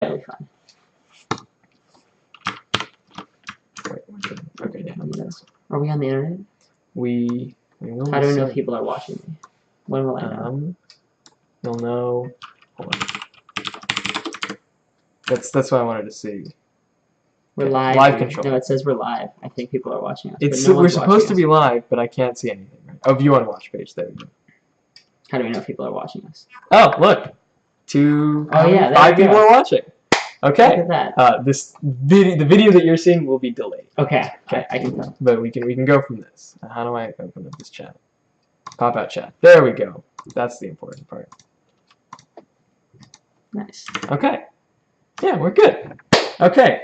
That'll be fun. Okay, yeah. Are we on the internet? We will. How do we know if people are watching me? When will I know? You'll know. Hold on. That's what I wanted to see. We're live. Live control. No, it says we're live. I think people are watching us. We're supposed to be live, but I can't see anything. Right? Oh, view on watch page. There we go. How do we know if people are watching us? Oh, look. 5 people are watching. Okay. Look at that. The video that you're seeing will be delayed. Okay. I can tell. But we can go from this. How do I open up this chat? Pop out chat. There we go. That's the important part. Nice. Okay. Yeah, we're good. Okay.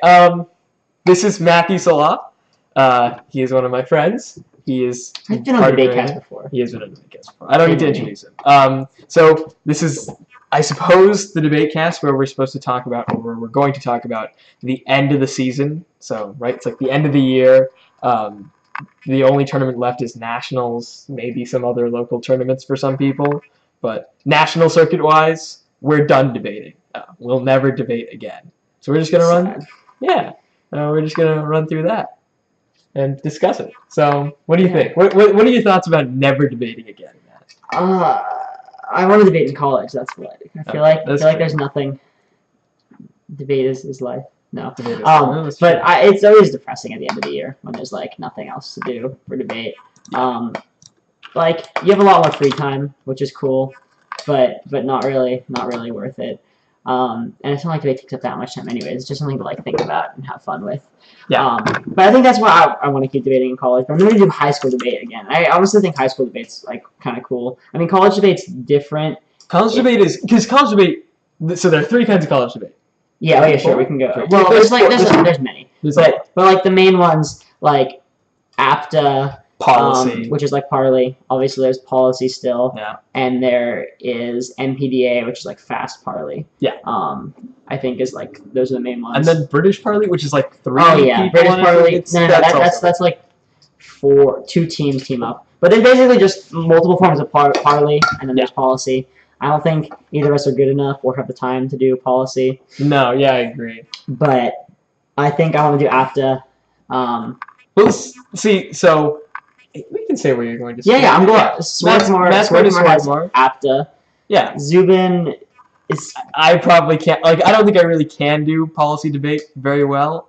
This is Matthew Salah. He is one of my friends. He's been on the DebateCast before. He has been on the DebateCast before. I don't need to introduce him. So this is, I suppose, the DebateCast where we're supposed to talk about, or where we're going to talk about the end of the season. So, right, it's like the end of the year. The only tournament left is Nationals, maybe some other local tournaments for some people. But national circuit-wise, we're done debating. We'll never debate again. So we're just going to run. Yeah. We're just going to run through that and discuss it. So, what do you think? What are your thoughts about never debating again, Matt? I want to debate in college. That's what I feel like. There's nothing. Debate is life. No. But it's always depressing at the end of the year when there's like nothing else to do for debate. Like you have a lot more free time, which is cool, but not really worth it. And it's not like debate takes up that much time anyways. It's just something to like think about and have fun with. Yeah. But I think that's why I want to keep debating in college. But I'm going to do high school debate again. I honestly think high school debate's like kind of cool. I mean, college debate's different. College debate is because college debate. So there are 3 kinds of college debate. Yeah. Sure. We can go. Well, there's many. But like the main ones like APTA. Policy. Which is like parley. Obviously, there's policy still. Yeah. And there is MPDA, which is like fast parley. Yeah. I think is like those are the main ones. And then British parley, which is like 3. Oh yeah, British parley. No, that's like 2 teams team up. But then basically just multiple forms of parley, and then there's policy. I don't think either of us are good enough or have the time to do policy. No. Yeah, I agree. But I think I want to do APTA. Well, see, so. We can say where you're going to. Yeah, I'm going. Swarthmore. APTA. Yeah. Zubin is. I probably can't. Like, I don't think I really can do policy debate very well.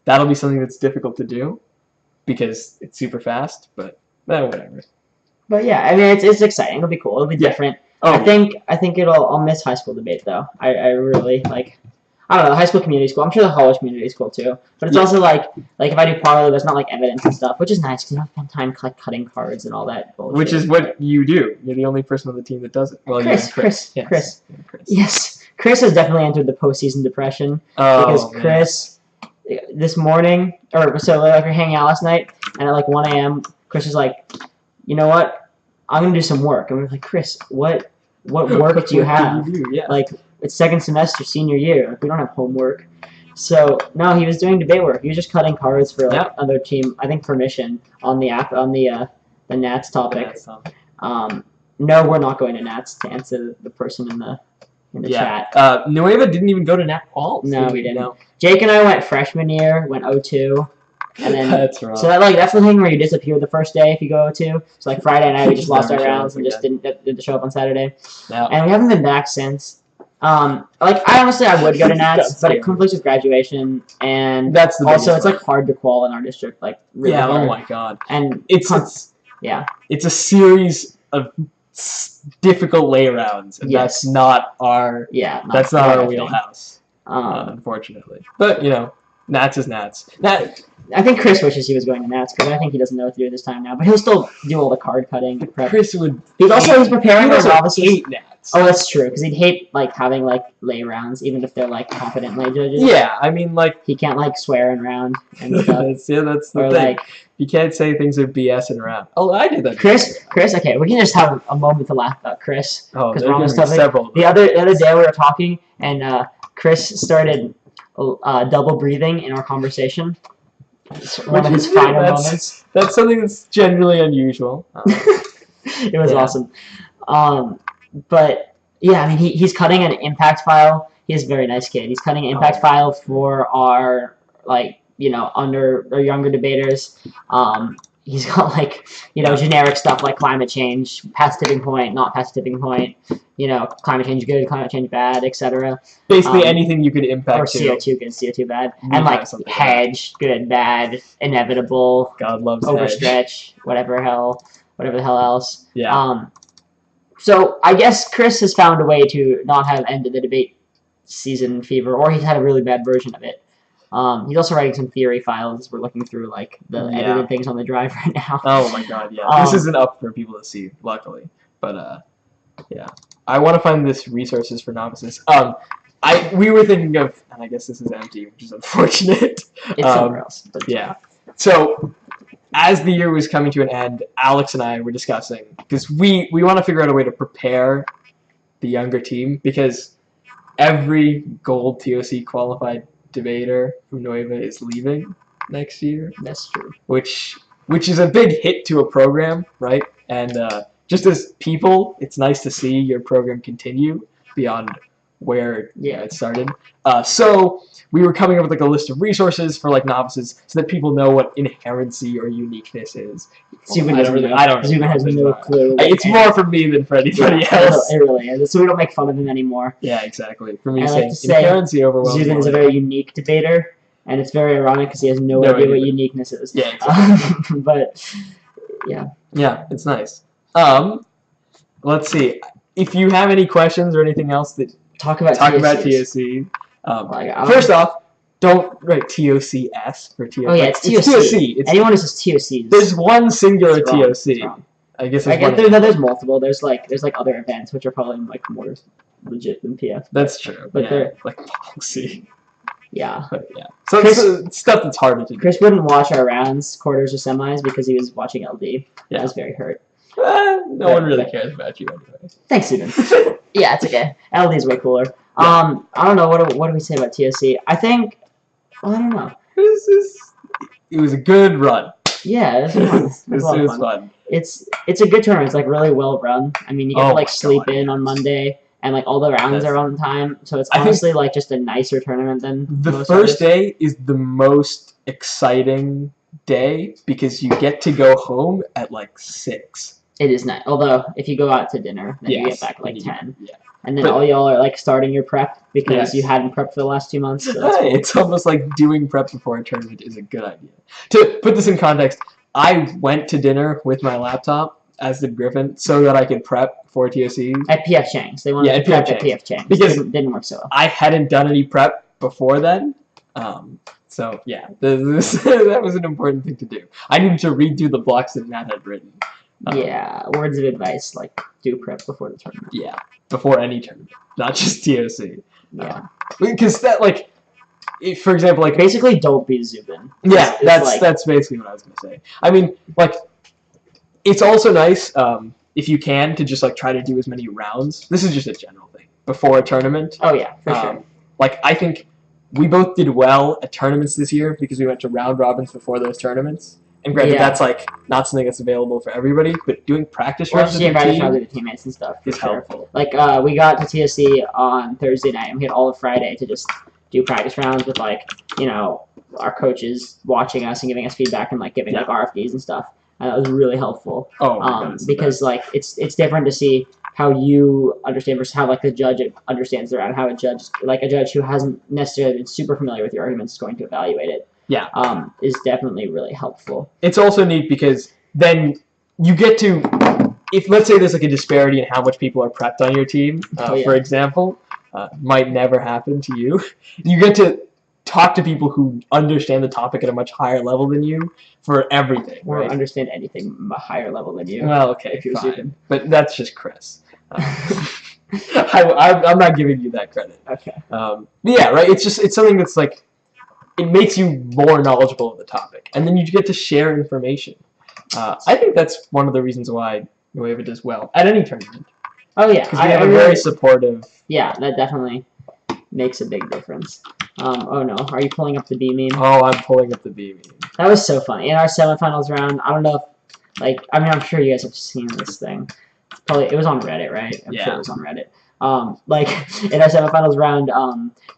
That'll be something that's difficult to do because it's super fast. But whatever. But yeah, I mean, it's exciting. It'll be cool. It'll be different. Oh. I think I'll miss high school debate though. I really like. I don't know, the high school community school. I'm sure the college community is cool too. But it's also like if I do parley, there's not like evidence and stuff, which is nice because you don't spend time cutting cards and all that bullshit. Which is what you do. You're the only person on the team that does it. Well, Chris. Yes, Chris has definitely entered the postseason depression because Chris, this morning, or so like we're hanging out last night, and at like 1 a.m., Chris was like, you know what? I'm gonna do some work, and we're like, Chris, what work do you have? Yeah. Like. It's second semester, senior year. We don't have homework. So, no, he was doing debate work. He was just cutting cards for like other team, I think permission on the app, on the Nats topic. No, we're not going to Nats to answer the person in the chat. Nueva didn't even go to Nat Quals. No, we didn't. No. Jake and I went freshman year, went 0-2. And then, that's wrong. So that's the thing where you disappear the first day if you go 0-2. So like Friday night, we just lost our rounds and just didn't show up on Saturday. No. And we haven't been back since. Like I honestly would go to Nats, but it conflicts with graduation, and that's the also it's like hard to qual in our district, like really hard. Oh my god, and it's a series of difficult lay rounds, and that's not our that's not our wheelhouse, unfortunately. But Nats is Nats. I think Chris wishes he was going to Nats because I think he doesn't know what to do this time now, but he'll still do all the card cutting. Chris would. He's preparing those novices. Hate Nats. Oh, that's true. Because he'd hate like having like lay rounds, even if they're like competent lay judges. Yeah, I mean like he can't like swear in round and stuff. That's the thing. Like, you can't say things are BS in round. Oh, I did that. Chris. Okay, we can just have a moment to laugh about Chris. Oh, there's several. The other day we were talking and Chris started double breathing in our conversation. One of his final moments. That's something that's generally unusual. It was awesome. But yeah, I mean he's cutting an impact file He's a very nice kid. He's cutting an impact file for our under or younger debaters. He's got generic stuff like climate change, past tipping point, not past tipping point, climate change good, climate change bad, etc. Basically anything you could impact. Or CO2 good, CO2 bad. And hedge, good, bad, inevitable, God loves overstretch, hedge. whatever the hell else. Yeah. So I guess Chris has found a way to not have ended the debate season fever, or he's had a really bad version of it. He's also writing some theory files. We're looking through the edited things on the drive right now. Oh my god, yeah. This isn't up for people to see, luckily. But yeah. I want to find this resources for novices. We were thinking of, and I guess this is empty, which is unfortunate. It's somewhere else. But yeah. So as the year was coming to an end, Alex and I were discussing, because we want to figure out a way to prepare the younger team, because every gold TOC qualified debater from Nueva is leaving next year. That's true. Which is a big hit to a program, right? And just as people, it's nice to see your program continue beyond where it started. So we were coming up with a list of resources for novices, so that people know what inherency or uniqueness is. Zubin has no clue. It's more for me than for anybody else. It really is. So we don't make fun of him anymore. Yeah, exactly. For me, inherency overwhelms. Zubin is a very unique debater, and it's very ironic because he has no idea what uniqueness is. Yeah, exactly. But yeah. Yeah, it's nice. Let's see. If you have any questions or anything else that talk about TOC. First off, don't write TOCS for TOC. Oh yeah, it's TOC. Anyone who says TOC. There's one singular TOC. I guess there's multiple. There's other events which are probably more legit than PF. That's true. But they're policy. Yeah. But yeah. So it's stuff that's harder to do. Chris wouldn't watch our rounds, quarters, or semis because he was watching LD. Yeah. I was very hurt. No one really cares about you anyway. Thanks, Zubin. Yeah, it's okay. LD is way cooler. Yeah. I don't know. What do we say about TSC? I think. Well, I don't know. It was a good run. Yeah, it was fun. It was fun. It's a good tournament. It's really well run. I mean, you get to sleep in on Monday, and all the rounds are on time. So it's honestly just a nicer tournament than the first day is the most exciting day because you get to go home at 6. It is nice. Although if you go out to dinner, then you get back at 10. Yeah. And then all y'all are starting your prep because you hadn't prepped for the last 2 months. So that's cool. It's almost like doing prep before a tournament is a good idea. To put this in context, I went to dinner with my laptop, as did Griffin, so that I could prep for TOC. At PF Chang's. They wanted to prep at PF Chang's. Because it didn't work so well. I hadn't done any prep before then. So yeah, that was an important thing to do. I needed to redo the blocks that Matt had written. Yeah, words of advice, do prep before the tournament. Yeah, before any tournament, not just TOC. Yeah. Because that, for example, basically don't be Zubin. Yeah, that's basically what I was going to say. I mean, it's also nice, if you can, to just, try to do as many rounds. This is just a general thing. Before a tournament. Oh, yeah, for sure. I think we both did well at tournaments this year because we went to round robins before those tournaments. And granted, that's not something that's available for everybody, but doing practice rounds with your teammates and stuff is helpful. We got to TSC on Thursday night, and we had all of Friday to just do practice rounds with our coaches watching us and giving us feedback and giving RFDs and stuff. And that was really helpful. Oh my God, because it's different to see how you understand versus how the judge understands the round, how a judge who hasn't necessarily been super familiar with your arguments is going to evaluate it. Yeah. Is definitely really helpful. It's also neat because then you get to, if let's say there's a disparity in how much people are prepped on your team, for example, might never happen to you. You get to talk to people who understand the topic at a much higher level than you for everything. Or understand anything at a higher level than you. Well, okay, if you're fine. But that's just Chris. I'm not giving you that credit. Okay. Yeah, right. It's something that's it makes you more knowledgeable of the topic, and then you get to share information. I think that's one of the reasons why Nueva does well at any tournament. Oh yeah, because we have a very supportive. Yeah, that definitely makes a big difference. Oh no, are you pulling up the B meme? Oh, I'm pulling up the B meme. That was so funny. In our semifinals round, I don't know if I'm sure you guys have seen this thing. It was on Reddit, right? I'm sure it was on Reddit. like in our semifinals round,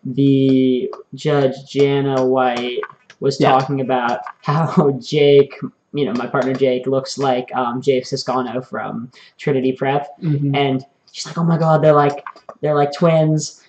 the judge Jana White was talking about how Jake, my partner Jake, looks like Jake Siscano from Trinity Prep, and she's like, oh my god, they're like twins.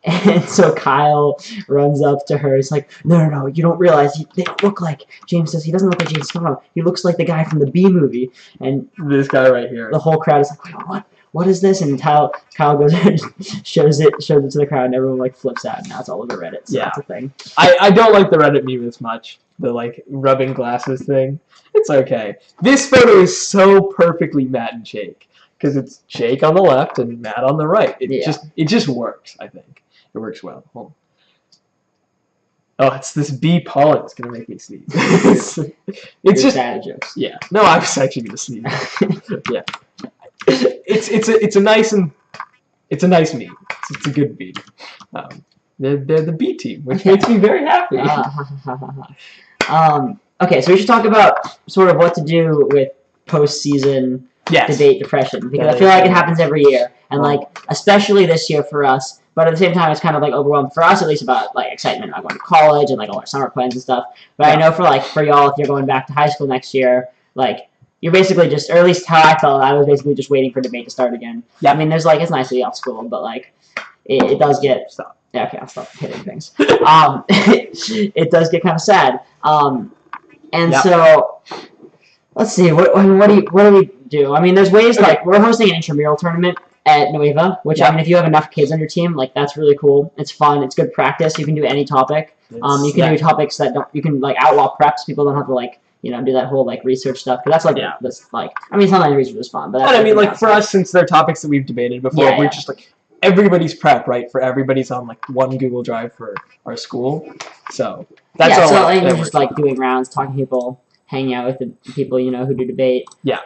And so Kyle runs up to her. He's like, no, you don't realize they don't look like James says. He doesn't look like James Siscano. He looks like the guy from the B movie. And this guy right here. The whole crowd is like, wait, what? What is this? And Kyle goes and shows it to the crowd, and everyone flips out. And now it's all over Reddit. So that's a thing. I don't like the Reddit meme as much. The rubbing glasses thing. It's okay. This photo is so perfectly Matt and Jake because it's Jake on the left and Matt on the right. It just works. I think it works well. Oh, it's this bee pollen. It's gonna make me sneeze. It's just bad jokes. Yeah. No, I was actually gonna sneeze. Yeah. It's a nice meme. It's a good beat. They're the B team, which makes me very happy. Okay, so we should talk about sort of what to do with postseason debate depression, because I feel like it happens every year, and especially this year for us. But at the same time, it's kind of overwhelmed for us, at least, about excitement about going to college and all our summer plans and stuff. But I know for y'all, if you're going back to high school next year, you're basically just, or at least how I felt, I was basically just waiting for debate to start again. Yeah. I mean, there's it's nice to be off school, but it does get stop. Yeah, okay, I'll stop hitting things. It does get kind of sad. So let's see, what do we do? I mean, there's ways we're hosting an intramural tournament at Nueva, which I mean, if you have enough kids on your team, that's really cool. It's fun. It's good practice. You can do any topic. You can do topics that you can outlaw preps. People don't have to do that whole research stuff, because that's this I mean, sometimes research is fun, but that's, I mean, for us, since they're topics that we've debated before, we're just everybody's prep, right? For everybody's on one Google Drive for our school, so that's all. So we're just doing rounds, talking to people, hanging out with the people who do debate. Yeah.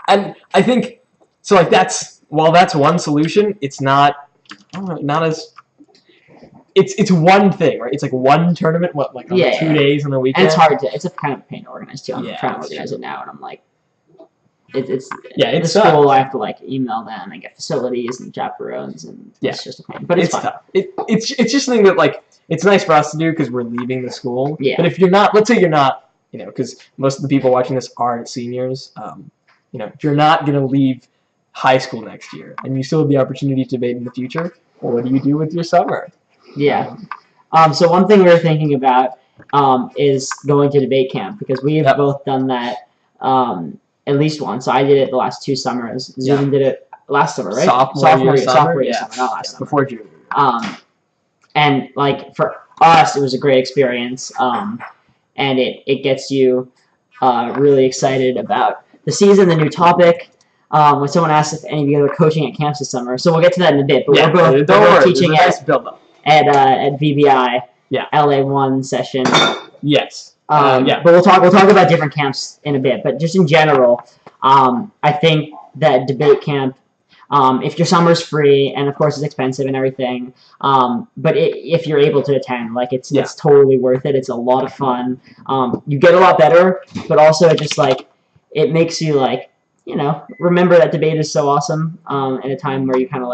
And I think so. That's while that's one solution, it's not as. It's one thing, right? It's one tournament, on 2 days on the weekend? And it's hard to, it's a kind of pain to organize too. I'm trying to organize it now, and I'm it's the school, I have to email them and get facilities and chaperones, and it's just a pain. But it's fun. Tough. It's just something that it's nice for us to do because we're leaving the school. Yeah. But if you're not, let's say you're not, because most of the people watching this aren't seniors, if you're not gonna leave high school next year and you still have the opportunity to debate in the future, well, what do you do with your summer? Yeah. So one thing we were thinking about is going to debate camp, because we've both done that at least once. So I did it the last 2 summers. Zubin did it last summer, right? Sophomore year summer, not last summer. Before junior. And for us, it was a great experience. And it gets you really excited about the season, the new topic. When someone asked if any of you are coaching at camps this summer, so we'll get to that in a bit. But we're both teaching at VBI, LA1 session. Yes. But we'll talk about different camps in a bit. But just in general, I think that debate camp, if your summer's free, and of course it's expensive and everything, but if you're able to attend, it's totally worth it. It's a lot of fun. You get a lot better, but also it just it makes you remember that debate is so awesome. In a time where you kind of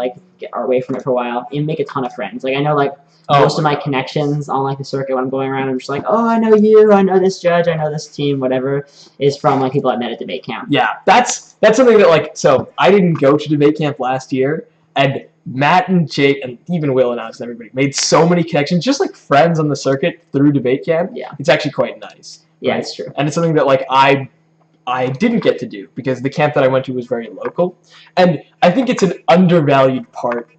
are away from it for a while, you make a ton of friends. I know most of my connections on the circuit when I'm going around, I'm just oh, I know you, I know this judge, I know this team, whatever, is from people I met at debate camp. Yeah, that's something that so I didn't go to debate camp last year, and Matt and Jake and even Will and us and everybody made so many connections, just friends on the circuit through debate camp. Yeah, it's actually quite nice. Yeah, right? It's true. And it's something that I didn't get to do because the camp that I went to was very local, and I think it's an undervalued part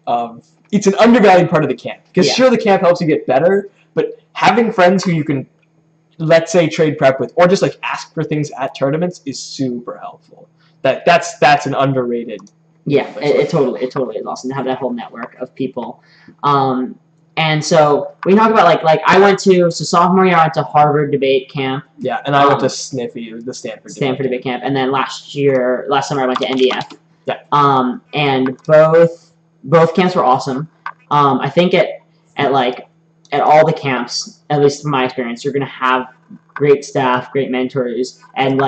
of the camp, because sure, the camp helps you get better, but having friends who you can, let's say, trade prep with, or just ask for things at tournaments is super helpful. That's an underrated. Yeah, it totally is awesome to have that whole network of people. And so we talk about I went to sophomore year I went to Harvard debate camp. Yeah, and I went to Sniffy, the Stanford debate camp, and then last summer I went to NDF. Yeah. And both camps were awesome. I think at all the camps, at least from my experience, you're gonna have great staff, great mentors, and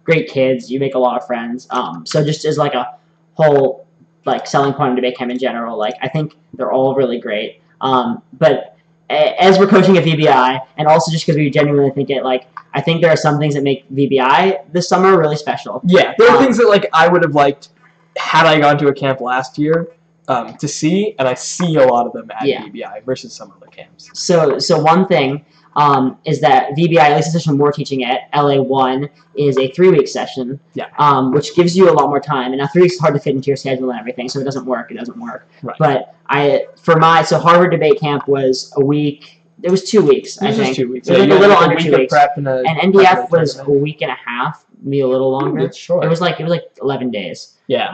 great kids. You make a lot of friends. So just as a whole like selling point of debate camp in general. Like I think they're all really great. But as we're coaching at VBI, and also just because we genuinely think it, like I think there are some things that make VBI this summer really special. Yeah, there are things that like I would have liked had I gone to a camp last year to see, and I see a lot of them at VBI versus some other camps. So one thing is that VBI, at least the session we're teaching at, LA1, is a 3-week session, which gives you a lot more time. And now 3 weeks is hard to fit into your schedule and everything, so it doesn't work. Right. But so Harvard debate camp was a week. It was 2 weeks, I think. 2 weeks. So like a little under 2 weeks. And NDF was a week and a half, maybe a little longer. It's short. It was like 11 days. Yeah.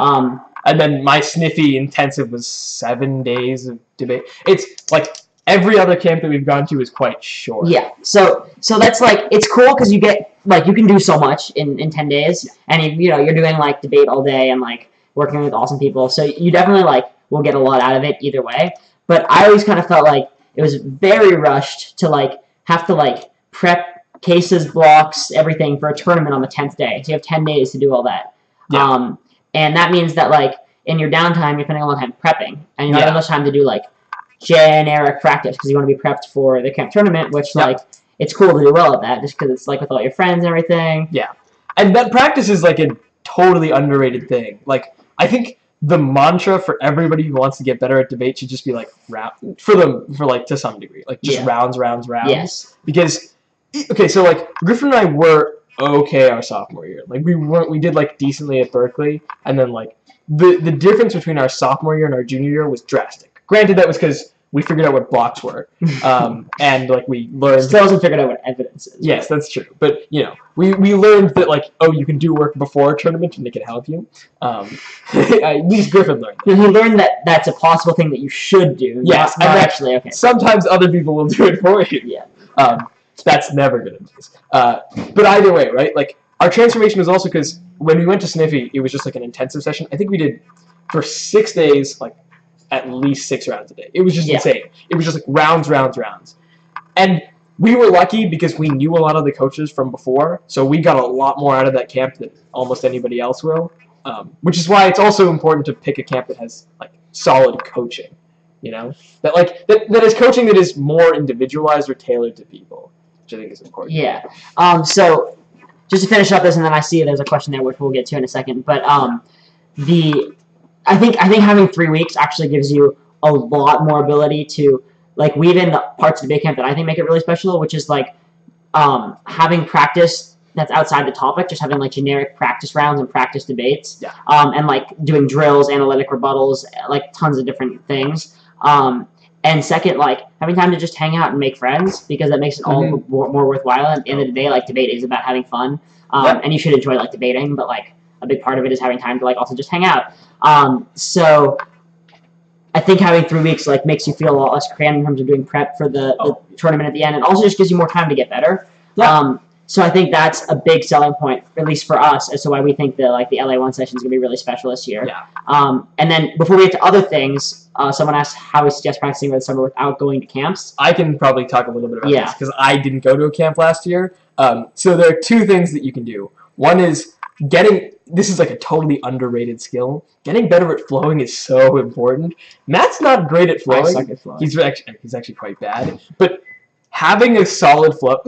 And then my Sniffy intensive was 7 days of debate. It's like every other camp that we've gone to is quite short. Yeah. So that's like it's cool because you get like you can do so much in 10 days, and you're doing like debate all day and like working with awesome people. So you definitely like will get a lot out of it either way. But I always kind of felt like it was very rushed to like have to like prep cases, blocks, everything for a tournament on the 10th day. So you have 10 days to do all that. Yeah. And that means that like in your downtime you're spending a lot of time prepping, and you don't have much time to do like generic practice because you want to be prepped for the camp tournament, which like it's cool to do well at that just because it's like with all your friends and everything. Yeah, and that practice is like a totally underrated thing. Like I think the mantra for everybody who wants to get better at debate should just be like to some degree, like just rounds. Yes. Because so like Griffin and I were okay our sophomore year. Like we did like decently at Berkeley, and then like the difference between our sophomore year and our junior year was drastic. Granted, that was because we figured out what blocks were, and like we learned. Still hasn't figured out what evidence is. Yes, that's true. But we learned that like you can do work before a tournament and it can help you. At least Griffin learned that. He learned that that's a possible thing that you should do. Yes, not actually okay. Sometimes other people will do it for you. Yeah. That's never good advice. But either way, right? Like our transformation was also because when we went to Sniffy, it was just like an intensive session. I think we did for 6 days like at least 6 rounds a day. It was just insane. It was just like rounds. And we were lucky because we knew a lot of the coaches from before, so we got a lot more out of that camp than almost anybody else will. Which is why it's also important to pick a camp that has like solid coaching. That is coaching that is more individualized or tailored to people, which I think is important. Yeah. So just to finish up this, and then I see there's a question there which we'll get to in a second. But I think having 3 weeks actually gives you a lot more ability to like weave in the parts of the debate camp that I think make it really special, which is like having practice that's outside the topic, just having like generic practice rounds and practice debates, and like doing drills, analytic rebuttals, like tons of different things. And second, like having time to just hang out and make friends, because that makes it all more worthwhile. At the end of the day, like debate is about having fun, and you should enjoy like debating, but like a big part of it is having time to like also just hang out. So I think having 3 weeks like makes you feel a lot less crammed in terms of doing prep for the tournament at the end, and also just gives you more time to get better. So I think that's a big selling point, at least for us, as to why we think that like the LA1 session is going to be really special this year. And then before we get to other things, someone asked how we suggest practicing over the summer without going to camps. I can probably talk a little bit about this because I didn't go to a camp last year. So there are 2 things that you can do. One is this is like a totally underrated skill. Getting better at flowing is so important. Matt's not great at flowing. I suck at flowing. He's actually quite bad. But having a solid flow,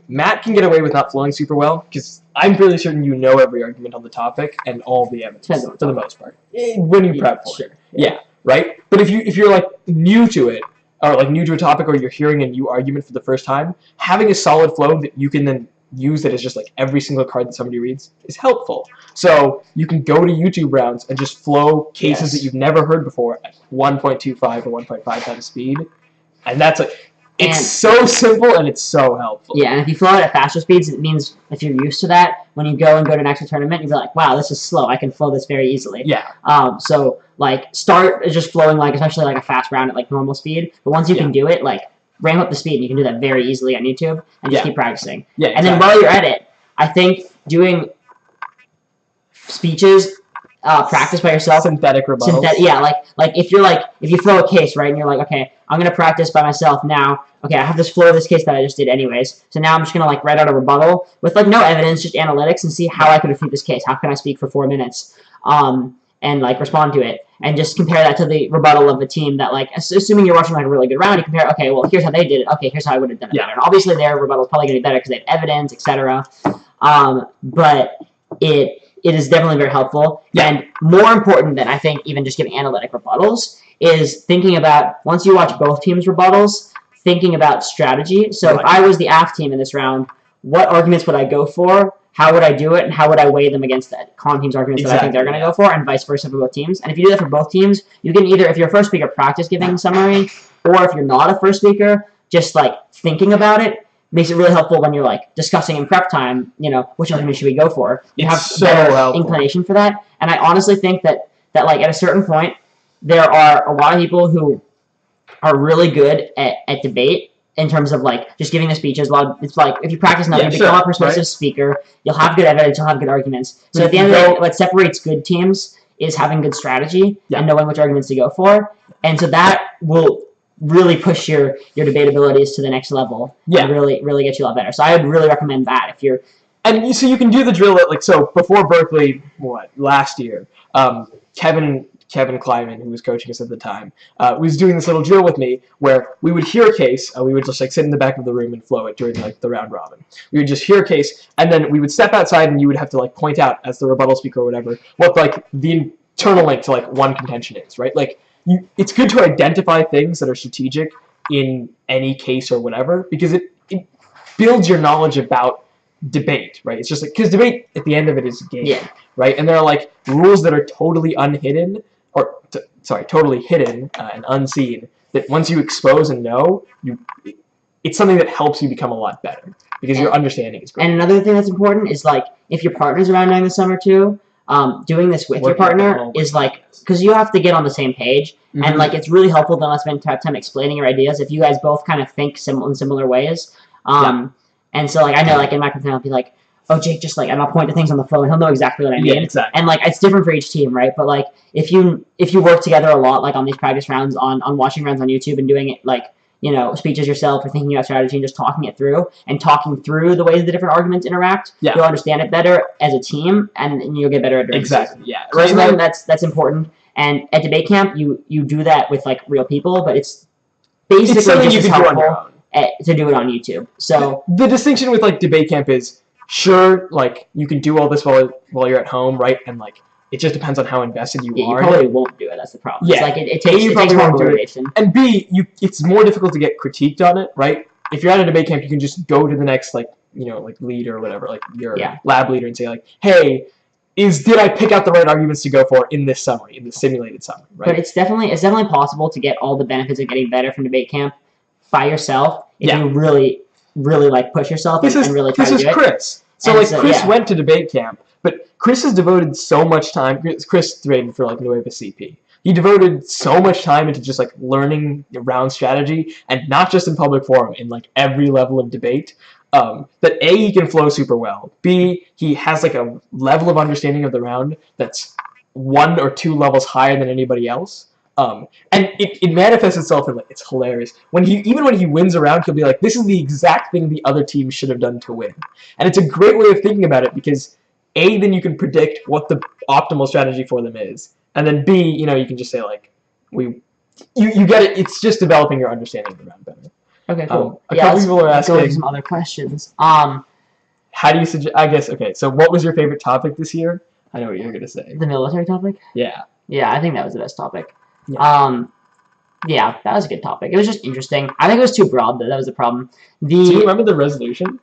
Matt can get away with not flowing super well because I'm fairly certain you know every argument on the topic and all the evidence for the most part when you prep for it. Yeah, right. But if you're like new to it or like new to a topic, or you're hearing a new argument for the first time, having a solid flow that you can then use that as just like every single card that somebody reads is helpful. So you can go to YouTube rounds and just flow cases that you've never heard before at 1.25 or 1.5 times speed, and that's like. It's so simple and it's so helpful. Yeah, and if you flow it at faster speeds, it means if you're used to that, when you go to an actual tournament, you'll be like, wow, this is slow. I can flow this very easily. Yeah. So, like, start just flowing, like, especially, like, a fast round at, like, normal speed. But once you can do it, like, ramp up the speed, and you can do that very easily on YouTube, and just keep practicing. Yeah, and then while you're at it, I think doing speeches... practice by yourself. Synthetic rebuttals. Like if you flow a case, right, and you're like, okay, I'm gonna practice by myself now. Okay, I have this flow of this case that I just did anyways. So now I'm just gonna like write out a rebuttal with like no evidence, just analytics, and see how I could refute this case. How can I speak for 4 minutes? and like respond to it, and just compare that to the rebuttal of a team that like, assuming you're watching like a really good round, you compare, okay, well here's how they did it, okay, here's how I would have done it better. And obviously their rebuttal is probably going to be better because they have evidence, etc. But it is definitely very helpful. Yeah. And more important than I think even just giving analytic rebuttals is thinking about, once you watch both teams' rebuttals, thinking about strategy. So if I was the AF team in this round, what arguments would I go for? How would I do it? And how would I weigh them against the con team's arguments that I think they're going to go for, and vice versa for both teams? And if you do that for both teams, you can either, if you're a first speaker, practice giving summary, or if you're not a first speaker, just like thinking about it makes it really helpful when you're like discussing in prep time, you know, which argument should we go for? You have better inclination for that. And I honestly think that like at a certain point, there are a lot of people who are really good at debate in terms of like just giving the speeches. It's like if you practice enough, you become a persuasive speaker. You'll have good evidence. You'll have good arguments. So at the end of the day, what separates good teams is having good strategy and knowing which arguments to go for. And so that will really push your debate abilities to the next level. And really get you a lot better. So I would really recommend that if you're. And so you can do the drill at, like, so before Berkeley, last year, Kevin Kleiman, who was coaching us at the time, was doing this little drill with me where we would hear a case, we would just like sit in the back of the room and flow it during like the round robin. We would just hear a case, and then we would step outside, and you would have to like point out as the rebuttal speaker or whatever what like the internal link to like one contention is, right? Like it's good to identify things that are strategic in any case or whatever, because it builds your knowledge about debate, right? It's just like, because debate at the end of it is a game, right? And there are like rules that are totally unhidden, totally hidden and unseen, that once you expose and know, it's something that helps you become a lot better because your understanding is great. And another thing that's important is like if your partner's around during the summer too, doing this with your partner is like, because you have to get on the same page, and like it's really helpful to not spend time explaining your ideas if you guys both kind of think in similar ways. And so like I know like in my company I'll be like, oh, Jake, just like, and I'll point to things on the phone, and he'll know exactly what I mean. Yeah, exactly. And like it's different for each team, right? But like if you work together a lot, like on these practice rounds, on watching rounds on YouTube and doing it like, you know, speeches yourself or thinking about strategy and just talking it through and talking through the ways the different arguments interact, you'll understand it better as a team, and you'll get better at doing it. Yeah. So right. That's important. And at debate camp, you do that with like real people, but it's basically just as helpful to do it on YouTube. So the distinction with like debate camp is, sure, like you can do all this while you're at home, right? And like it just depends on how invested you are. You probably won't do it. That's the problem. Yeah, it's like it takes more motivation. And B, it's more difficult to get critiqued on it, right? If you're at a debate camp, you can just go to the next like lead or whatever, like your lab leader, and say like, hey, did I pick out the right arguments to go for in this summary, in the simulated summary, right? But it's definitely possible to get all the benefits of getting better from debate camp by yourself if you really like push yourself and really try to do it. This is Chris. So Chris went to debate camp, but Chris has devoted so much time. Chris debated for like Nueva CP. He devoted so much time into just like learning round strategy, and not just in public forum, in like every level of debate. That A, he can flow super well. B, he has like a level of understanding of the round that's 1 or 2 levels higher than anybody else. And it manifests itself in like, it's hilarious. Even when he wins a round, he'll be like, this is the exact thing the other team should have done to win. And it's a great way of thinking about it because A, then you can predict what the optimal strategy for them is. And then B, you can just say like, you get it. It's just developing your understanding of the round better. Okay, cool. A couple people are asking. Go to some other questions. How do you suggest? I guess okay. So, what was your favorite topic this year? I know what you're gonna say. The military topic. Yeah. Yeah, I think that was the best topic. Yeah. Yeah, that was a good topic. It was just interesting. I think it was too broad though. That was the problem. Do you remember the resolution?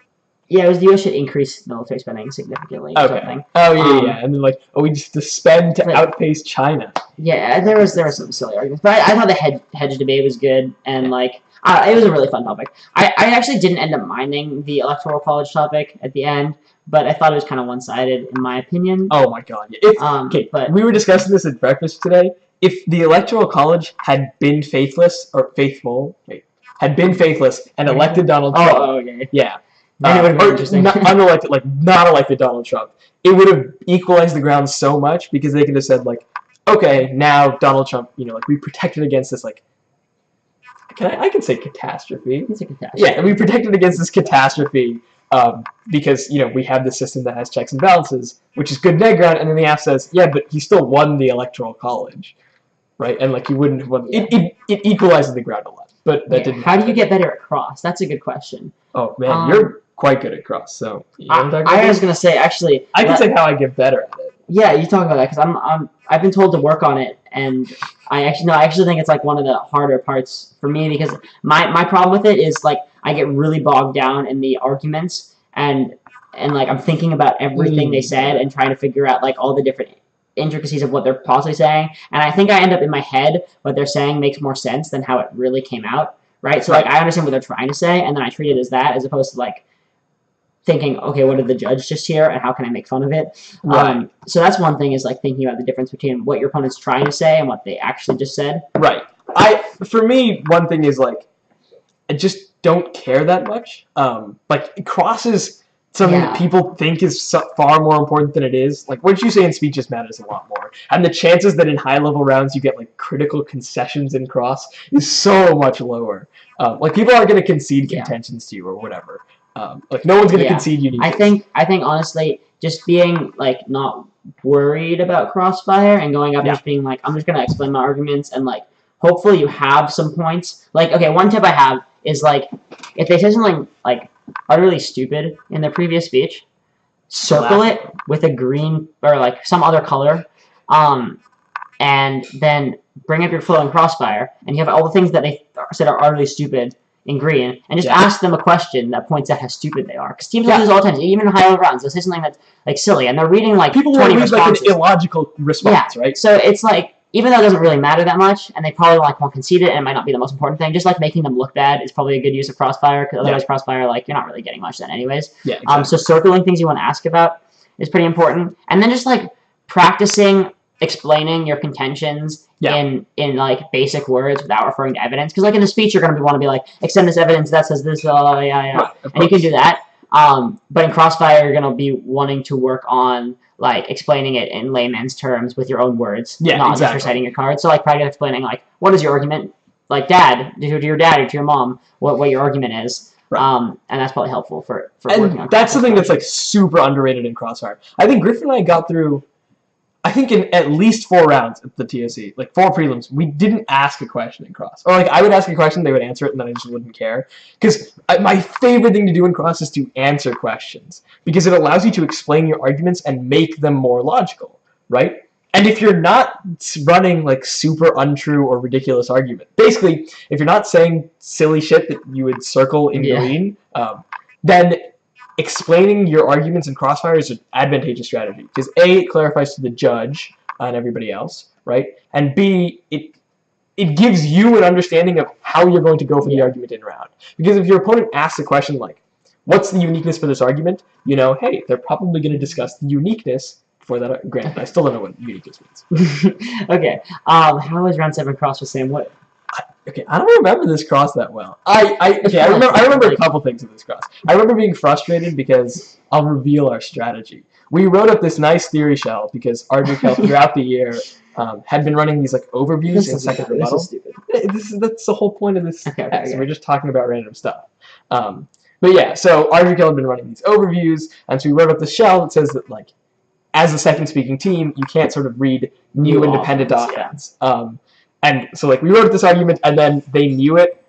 Yeah, it was the U.S. should increase military spending significantly. Or something. Oh yeah, and then like, we just to spend to outpace China. Yeah, there was some silly arguments, but I thought the hedge debate was good, and like. It was a really fun topic. I actually didn't end up minding the electoral college topic at the end, but I thought it was kind of one-sided in my opinion. Oh my god! But we were discussing this at breakfast today. If the electoral college had been faithless and elected Donald Trump, then it would have been interesting. Not elected Donald Trump, it would have equalized the ground so much because they could have said like, okay, now Donald Trump, we protected against this like. I can say catastrophe. It's a catastrophe. Yeah, and we protected against this catastrophe because we have this system that has checks and balances, which is good in egg round, and then the app says, yeah, but he still won the electoral college, right? And he wouldn't have won. It equalizes the ground a lot, but that didn't. How do you get better at cross? That's a good question. Oh man, you're quite good at cross. So I was gonna say actually, I can say how I get better at it. Yeah, you talk about that because I've been told to work on it, and I actually think it's one of the harder parts for me because my problem with it is I get really bogged down in the arguments and I'm thinking about everything they said and trying to figure out all the different intricacies of what they're possibly saying, and I think I end up in my head what they're saying makes more sense than how it really came out, right? So I understand what they're trying to say, and then I treat it as that as opposed to thinking, okay, what did the judge just hear, and how can I make fun of it? Right. So that's one thing is thinking about the difference between what your opponent's trying to say and what they actually just said. Right. For me, one thing is I just don't care that much. Cross is something that people think is far more important than it is. What you say in speech just matters a lot more, and the chances that in high-level rounds you get critical concessions in cross is so much lower. People aren't going to concede contentions to you or whatever. No one's going to concede uniqueness. I think honestly, just being not worried about crossfire and going up and just being I'm just going to explain my arguments and hopefully you have some points. Okay, one tip I have is if they say something utterly stupid in their previous speech, circle it with a green or some other color, and then bring up your flowing crossfire, and you have all the things that they said are utterly stupid in green, and just ask them a question that points out how stupid they are. Because teams will do this all the time. Even in high-level rounds, they'll say something that's silly, and they're reading people 20 will read responses. an illogical response, right? So it's even though it doesn't really matter that much, and they probably won't concede it, and it might not be the most important thing, just making them look bad is probably a good use of crossfire, because otherwise crossfire, you're not really getting much then anyways. Yeah, exactly. So circling things you want to ask about is pretty important. And then just practicing explaining your contentions in basic words without referring to evidence. Because in the speech you're going to want to be extend this evidence that says this, Right, and you can do that. But in Crossfire you're going to be wanting to work on explaining it in layman's terms with your own words, not just reciting your cards. So practice explaining what is your argument, dad, to your dad or to your mom, what your argument is. Right. And that's probably helpful for working on. That's something that's super underrated in Crossfire. I think Griffin and I got through, I think in at least 4 rounds at the TOC, 4 prelims, we didn't ask a question in Cross. Or I would ask a question, they would answer it, and then I just wouldn't care. Because my favorite thing to do in Cross is to answer questions. Because it allows you to explain your arguments and make them more logical, right? And if you're not running super untrue or ridiculous argument, basically, if you're not saying silly shit that you would circle in green, then explaining your arguments in Crossfire is an advantageous strategy because A, it clarifies to the judge and everybody else, right? And B, it gives you an understanding of how you're going to go for the argument in round. Because if your opponent asks a question what's the uniqueness for this argument? Hey, they're probably going to discuss the uniqueness for that. Granted, I still don't know what uniqueness means. Okay. How was round 7 Cross with Sam Wood? Okay, I don't remember this cross that well. I remember a couple things in this cross. I remember being frustrated because I'll reveal our strategy. We wrote up this nice theory shell because Ardric throughout the year had been running these overviews in second rebuttal. This is stupid. That's the whole point of this. Okay. We're just talking about random stuff. But yeah, so Ardric had been running these overviews, and so we wrote up the shell that says that as a second speaking team, you can't sort of read new independent offense. And so we wrote this argument, and then they knew it.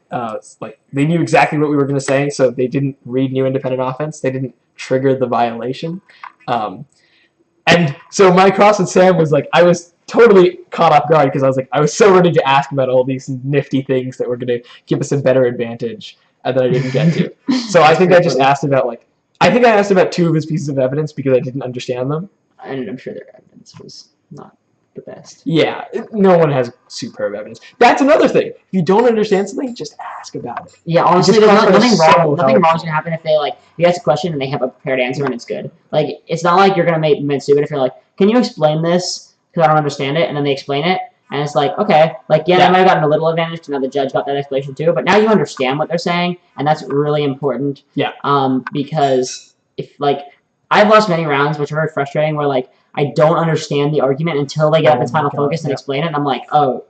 They knew exactly what we were going to say, so they didn't read new independent offense. They didn't trigger the violation. And so my cross with Sam was I was totally caught off guard because I was so ready to ask about all these nifty things that were going to give us a better advantage, and then I didn't get to. So I think I just asked about I think I asked about 2 of his pieces of evidence because I didn't understand them. And I'm sure their evidence was not the best. Yeah, no one has superb evidence. That's another thing. If you don't understand something, just ask about it. Yeah, honestly, there's nothing wrong. Nothing wrong is gonna happen if they if you ask a question and they have a prepared answer and it's good. It's not you're gonna make them stupid if you're can you explain this because I don't understand it, and then they explain it and it's okay, they might have gotten a little advantage because now the judge got that explanation too, but now you understand what they're saying, and that's really important. Yeah. Because if I've lost many rounds, which are very frustrating, where I don't understand the argument until they get up its final focus and explain it, and I'm oh,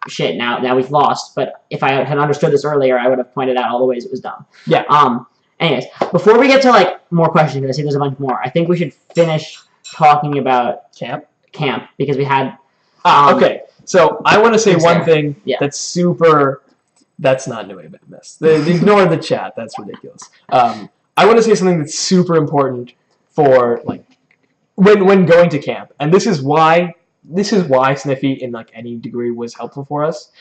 shit, now we've lost. But if I had understood this earlier, I would have pointed out all the ways it was dumb. Yeah. Anyways, before we get to like more questions, because I see there's a bunch more. I think we should finish talking about camp because we had. Okay. So I want to say one thing that's super. That's not New Wave MS. Ignore the chat. That's ridiculous. I want to say something that's super important for like when going to camp, and this is why Sniffy in like any degree was helpful for us.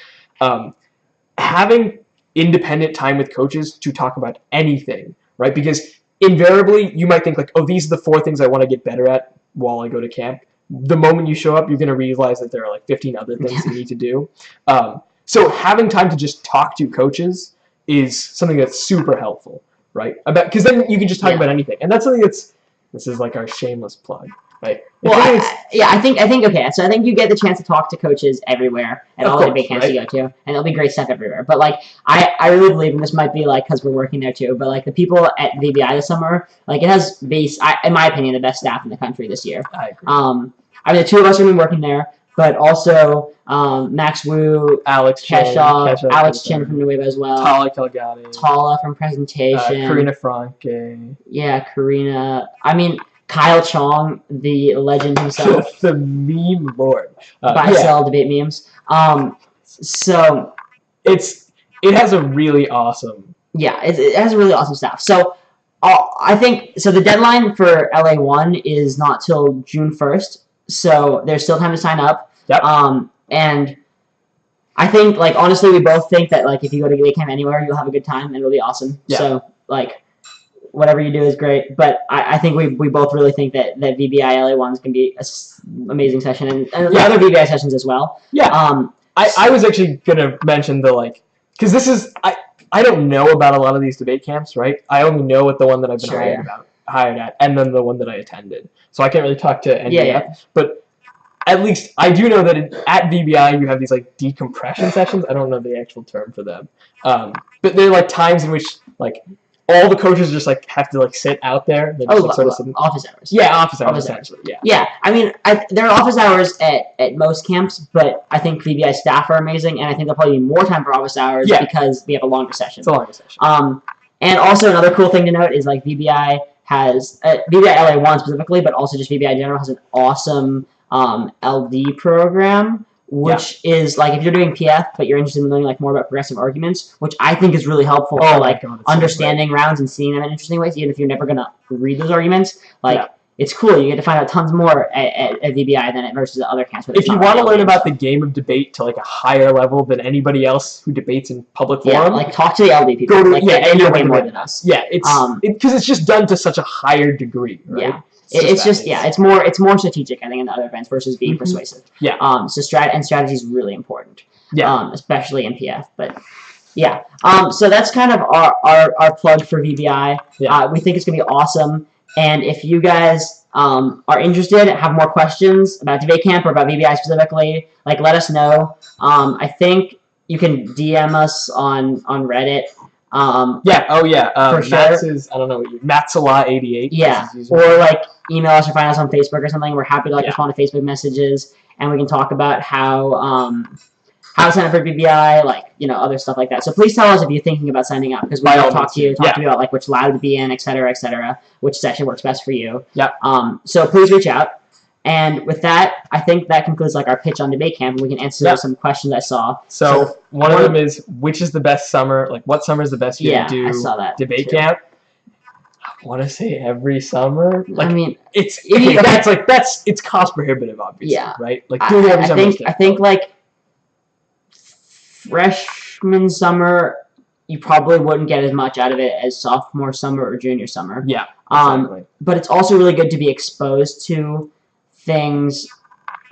Having independent time with coaches to talk about anything, right? Because invariably you might think like, oh, these are the 4 things I want to get better at while I go to camp. The moment you show up, you're going to realize that there are like 15 other things you need to do. So having time to just talk to coaches is something that's super helpful, right? Because then you can just talk about anything. And that's something this is like our shameless plug, right? Well, I think okay. So I think you get the chance to talk to coaches everywhere at all the debate camps you go to, and it'll be great stuff everywhere. But like, I really believe, and this might be like because we're working there too, but like the people at VBI this summer, like it has in my opinion, the best staff in the country this year. I agree. I mean, the 2 of us are going to be working there, but also Max Wu, Alex Keshaw, Alex Chin from New Wave as well. Tala from presentation. Karina Franke. Yeah, Karina. I mean, Kyle Chong, the legend himself. The meme lord. Buy, sell, debate memes. So it has a really awesome. Yeah, it has a really awesome staff. So I think the deadline for LA1 is not till June 1st. So there's still time to sign up. Yep. And I think, like, honestly, we both think that, like, if you go to debate camp anywhere, you'll have a good time and it'll be awesome. Yeah. So, like, whatever you do is great. But I think we both really think that VBI LA1 is going to be an amazing session. And the other VBI sessions as well. Yeah. I was actually going to mention because this is, I don't know about a lot of these debate camps, right? I only know what the one that I've been hired at, and then the one that I attended. So I can't really talk to NDF, but at least I do know that at VBI you have these like decompression sessions. I don't know the actual term for them, but they're like times in which like all the coaches just like have to like sit out there. Just, office hours. Yeah, office hours essentially. Yeah. Yeah, I mean, there are office hours at most camps, but I think VBI staff are amazing, and I think there'll probably be more time for office hours because we have a longer session. It's a longer session. And also another cool thing to note is like VBI has VBI LA1 specifically, but also just VBI in general has an awesome LD program, which is like if you're doing PF but you're interested in learning like more about progressive arguments, which I think is really helpful for like understanding rounds and seeing them in interesting ways, even if you're never gonna read those arguments. Like it's cool. You get to find out tons more at VBI than versus other camps. If you want to learn about the game of debate to like a higher level than anybody else who debates in public forum, like talk to the LD people. They know way more than us. Yeah, it's because it's just done to such a higher degree, right? Yeah. It's more strategic, I think, in the other events versus being persuasive. Yeah. So strategy is really important. Yeah. Especially in PF, but yeah. So that's kind of our plug for VBI. Yeah. We think it's gonna be awesome, and if you guys are interested, have more questions about debate camp or about VBI specifically, like let us know. I think you can DM us on Reddit. For sure. Is, I don't know, Matt Salah 88. Yeah, or like email us or find us on Facebook or something. We're happy to respond to Facebook messages, and we can talk about how to sign up for BBI, like other stuff like that. So please tell us if you're thinking about signing up, because we will talk to you about like which lab to be in, et cetera, which session works best for you. Yeah. So please reach out. And with that, I think that concludes like our pitch on debate camp, and we can answer some questions I saw. So one of them is, which is the best summer? Like, what summer is the best year to do I saw that debate camp? I want to say every summer. Like, I mean, it's cost prohibitive, obviously. Yeah. Right. Like doing every summer. I think like freshman summer, you probably wouldn't get as much out of it as sophomore summer or junior summer. Yeah. Exactly. But it's also really good to be exposed to things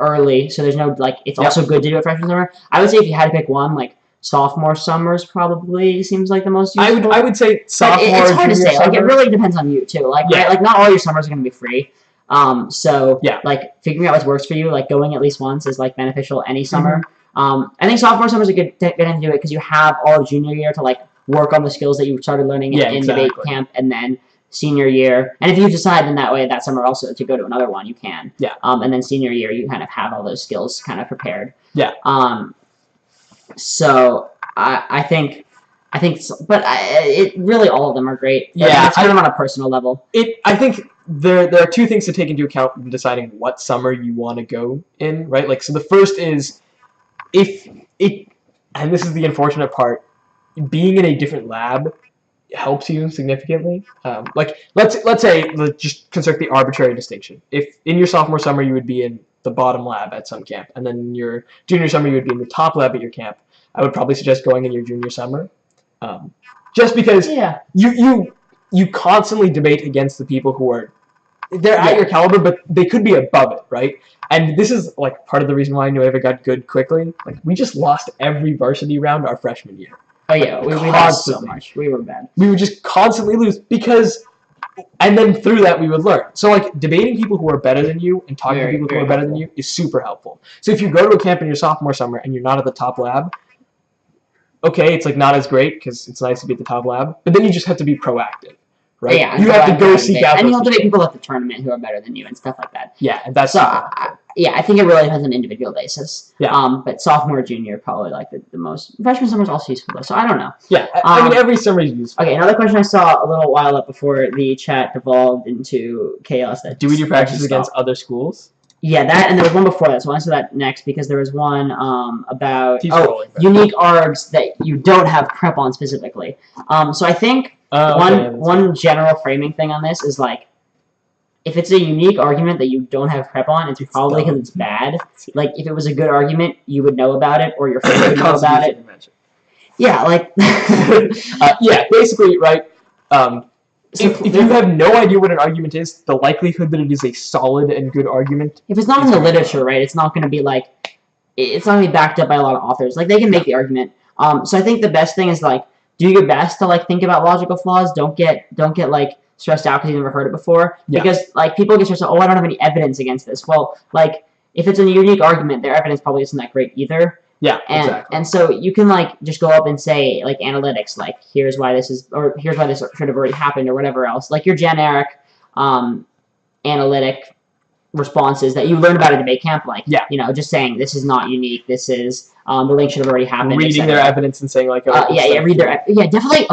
early, so there's no like it's also good to do it freshman summer. I would say if you had to pick one, like sophomore summers probably seems like the most useful. I would say sophomore. It's hard to say. Like it really depends on you too. Like right, like not all your summers are going to be free. So like figuring out what works for you, like going at least once is like beneficial any summer. I think sophomore summer is a good time to do it because you have all of junior year to like work on the skills that you started learning in debate camp, and then senior year, and if you decide in that way that summer also to go to another one, you can. Yeah. And then senior year, you kind of have all those skills kind of prepared. Yeah. So I think I think, so, but really all of them are great. Yeah, it's kind of on a personal level. I think there are two things to take into account when deciding what summer you want to go in, right? Like, so the first is and this is the unfortunate part, being in a different lab helps you significantly. Like, let's just construct the arbitrary distinction. If in your sophomore summer you would be in the bottom lab at some camp, and then in your junior summer you would be in the top lab at your camp, I would probably suggest going in your junior summer. Just because you constantly debate against the people who are at your caliber, but they could be above it, right? And this is like part of the reason why Nueva got good quickly. Like, we just lost every varsity round our freshman year. Oh yeah, we lost so much. We were bad. We would just constantly lose and then through that we would learn. So like debating people who are better than you and talking to people who are better than you is super helpful. So if you go to a camp in your sophomore summer and you're not at the top lab, okay, it's like not as great because it's nice to be at the top lab, but then you just have to be proactive, right? Yeah, you have to go seek out, and you have to make people at the tournament who are better than you and stuff like that. Yeah, and that's so. I think it really depends on an individual basis. Yeah. But sophomore, junior, probably like the most. Freshman summer is also useful though, so I don't know. Yeah, I mean every summer is useful. Okay, another question I saw a little while up before the chat devolved into chaos. Do we do practices against other schools? Yeah, that, and there was one before that, so I'll answer that next because there was one about unique args that you don't have prep on specifically. So I think one general framing thing on this is like, if it's a unique argument that you don't have prep on, it's probably because it's bad. Like, if it was a good argument, you would know about it, or your friend would know about it. Yeah, like... yeah, basically, right, if you have no idea what an argument is, the likelihood that it is a solid and good argument... If it's not in the literature, right, it's not going to be, like... It's not going to be backed up by a lot of authors. Like, they can make the argument. So I think the best thing is, like, do your best to, like, think about logical flaws. Don't get like... stressed out because you never heard it before. Yeah. Because, like, people get stressed out, I don't have any evidence against this. Well, like, if it's a unique argument, their evidence probably isn't that great either. Yeah, exactly. And so you can, like, just go up and say, like, analytics, like, here's why this is, or here's why this should have already happened, or whatever else. Like, your generic analytic responses that you learn about at debate camp, like, just saying, this is not unique, this is, the link should have already happened. Reading their evidence and saying, like, read their, definitely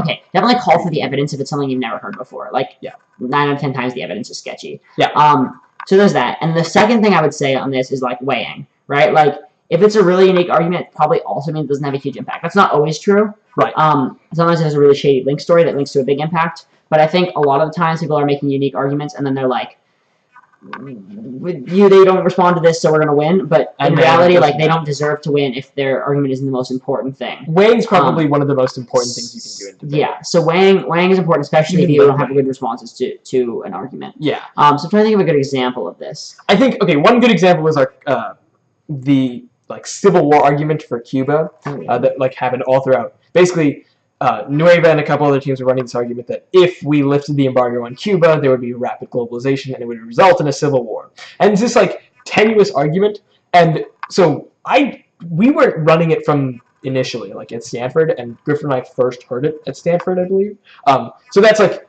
call for the evidence if it's something you've never heard before. Like, 9 out of 10 times the evidence is sketchy. Yeah. So there's that. And the second thing I would say on this is, like, weighing, right? Like, if it's a really unique argument, it probably also means it doesn't have a huge impact. That's not always true. Right. Sometimes it has a really shady link story that links to a big impact. But I think a lot of the times people are making unique arguments and then they're like, they don't respond to this, so we're going to win. But in reality, like, they don't deserve to win if their argument isn't the most important thing. Weighing is probably one of the most important things you can do in debate. Yeah, so weighing is important, especially if you don't have good responses to an argument. Yeah. So I'm trying to think of a good example of this. I think, one good example is, like, the, like, Civil War argument for Cuba that, like, happened all throughout. Basically, Nueva and a couple other teams were running this argument that if we lifted the embargo on Cuba, there would be rapid globalization and it would result in a civil war. And it's this, like, tenuous argument. And so we weren't running it from initially, like, at Stanford, and Griffin and I first heard it at Stanford, I believe. So that's, like,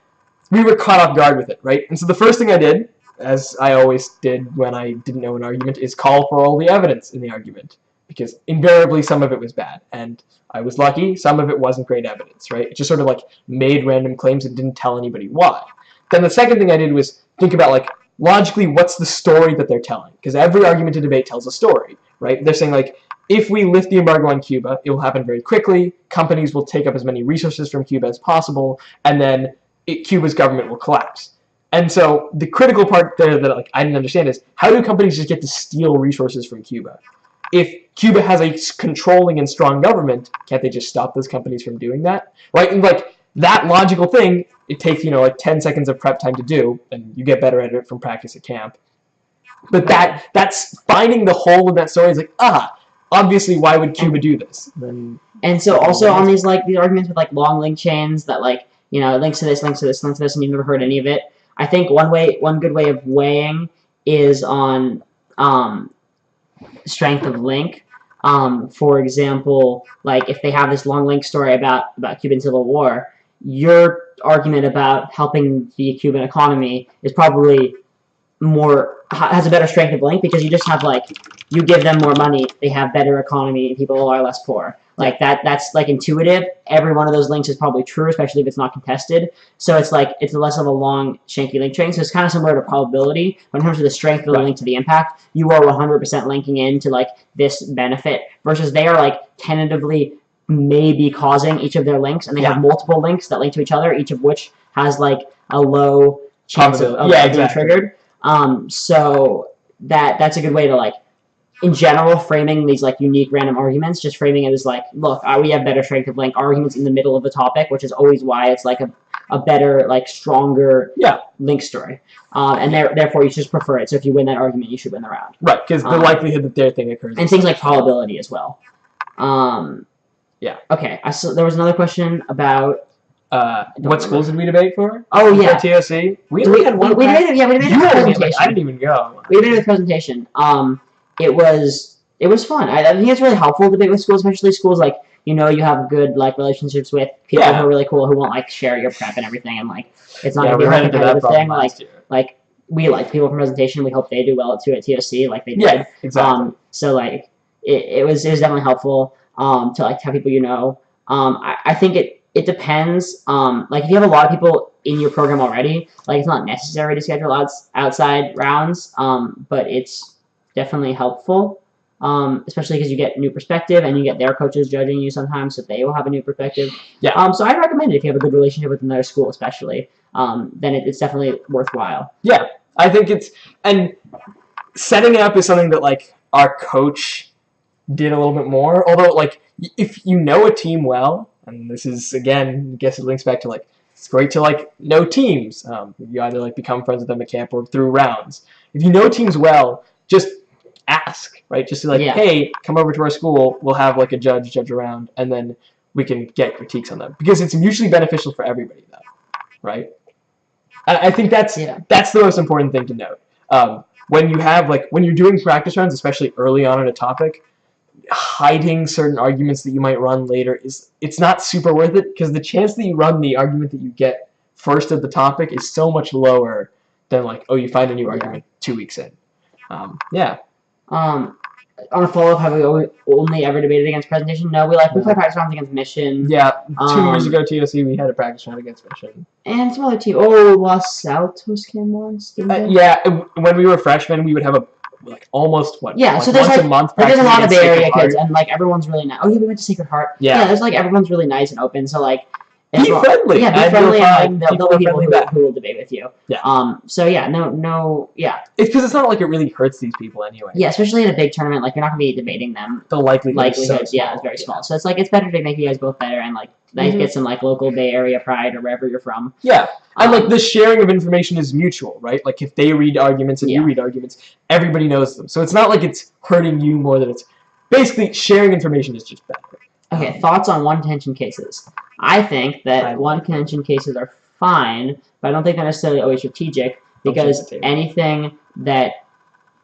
we were caught off guard with it, right? And so the first thing I did, as I always did when I didn't know an argument, is call for all the evidence in the argument. Because invariably some of it was bad. And I was lucky, some of it wasn't great evidence, right? It just sort of, like, made random claims and didn't tell anybody why. Then the second thing I did was think about, like, logically, what's the story that they're telling? Because every argument in debate tells a story, right? They're saying, like, if we lift the embargo on Cuba, it will happen very quickly, companies will take up as many resources from Cuba as possible, and then Cuba's government will collapse. And so the critical part there that, like, I didn't understand is, how do companies just get to steal resources from Cuba? If Cuba has a controlling and strong government, can't they just stop those companies from doing that? Right? And, like, that logical thing, it takes, like, 10 seconds of prep time to do, and you get better at it from practice at camp. But that's finding the hole in that story is like, obviously, why would Cuba do this? And so also on these, like, these arguments with, like, long link chains that, like, links to this, links to this, links to this, and you've never heard any of it, I think one good way of weighing is on strength of link. For example, like, if they have this long link story about Cuban Civil War, your argument about helping the Cuban economy is probably has a better strength of link because you just have, like, you give them more money, they have better economy, people are less poor. Like that's like intuitive. Every one of those links is probably true, especially if it's not contested. So it's like it's less of a long shanky link chain. So it's kind of similar to probability, but in terms of the strength of the link to the impact, you are 100% linking into like this benefit versus they are like tentatively maybe causing each of their links, and they have multiple links that link to each other, each of which has like a low chance of being triggered. So that's a good way to like, in general, framing these like unique random arguments, just framing it as like, look, we have better strength of link arguments in the middle of the topic, which is always why it's like a better, like stronger link story. And therefore you just prefer it. So if you win that argument, you should win the round. Right, because the likelihood that their thing occurs. And things like probability as well. Okay, there was another question about... what schools did we debate for? Oh, yeah. For TOC? We debated it. Yeah, we debated the presentation. I didn't even go. We debated the presentation. It was fun. I think it's really helpful to debate with schools, especially schools like, you have good like relationships with people who are really cool, who won't like share your prep and everything, and like it's not gonna be a competitive thing. Like we like people from presentation. We hope they do well too at TOC, like they did. Yeah, exactly. So like it was definitely helpful to like have people I think it depends. Like if you have a lot of people in your program already, like it's not necessary to schedule outside rounds. But it's definitely helpful. Especially because you get new perspective and you get their coaches judging you sometimes, so they will have a new perspective. Yeah. So I'd recommend it if you have a good relationship with another school, especially. Then it's definitely worthwhile. Yeah, I think and setting it up is something that like our coach did a little bit more. Although like if you know a team well, and this is again, I guess it links back to like it's great to like know teams. You either like become friends with them at camp or through rounds. If you know teams well, just ask, right? Just like, hey, come over to our school. We'll have like a judge around, and then we can get critiques on them because it's mutually beneficial for everybody, though, right? I think that's the most important thing to note. When you're doing practice rounds, especially early on in a topic, hiding certain arguments that you might run later it's not super worth it because the chance that you run the argument that you get first of the topic is so much lower than like, you find a new argument 2 weeks in. On a follow-up, have we only ever debated against presentation? No, we play practice rounds against Mission. Yeah, 2 years ago, TOC, we had a practice round against Mission. And some other team. Los Altos came once, didn't they? When we were freshmen, we would have almost so there's once a month. There's a lot of Bay Area kids, and like everyone's really nice. Oh yeah, we went to Sacred Heart. Yeah, there's like everyone's really nice and open. So like. Be friendly. Yeah, be friendly, and there'll be people who will debate with you. Yeah. So yeah, no. It's because it's not like it really hurts these people anyway. Yeah, especially in a big tournament, like you're not gonna be debating them. The likelihood is very small. So it's like it's better to make you guys both better and like get some like local Bay Area pride or wherever you're from. Yeah, and like the sharing of information is mutual, right? Like if they read arguments and you read arguments, everybody knows them. So it's not like it's hurting you more than it's basically sharing information is just better. Okay, thoughts on one contention cases. I think that one contention cases are fine, but I don't think they're necessarily always strategic because anything that,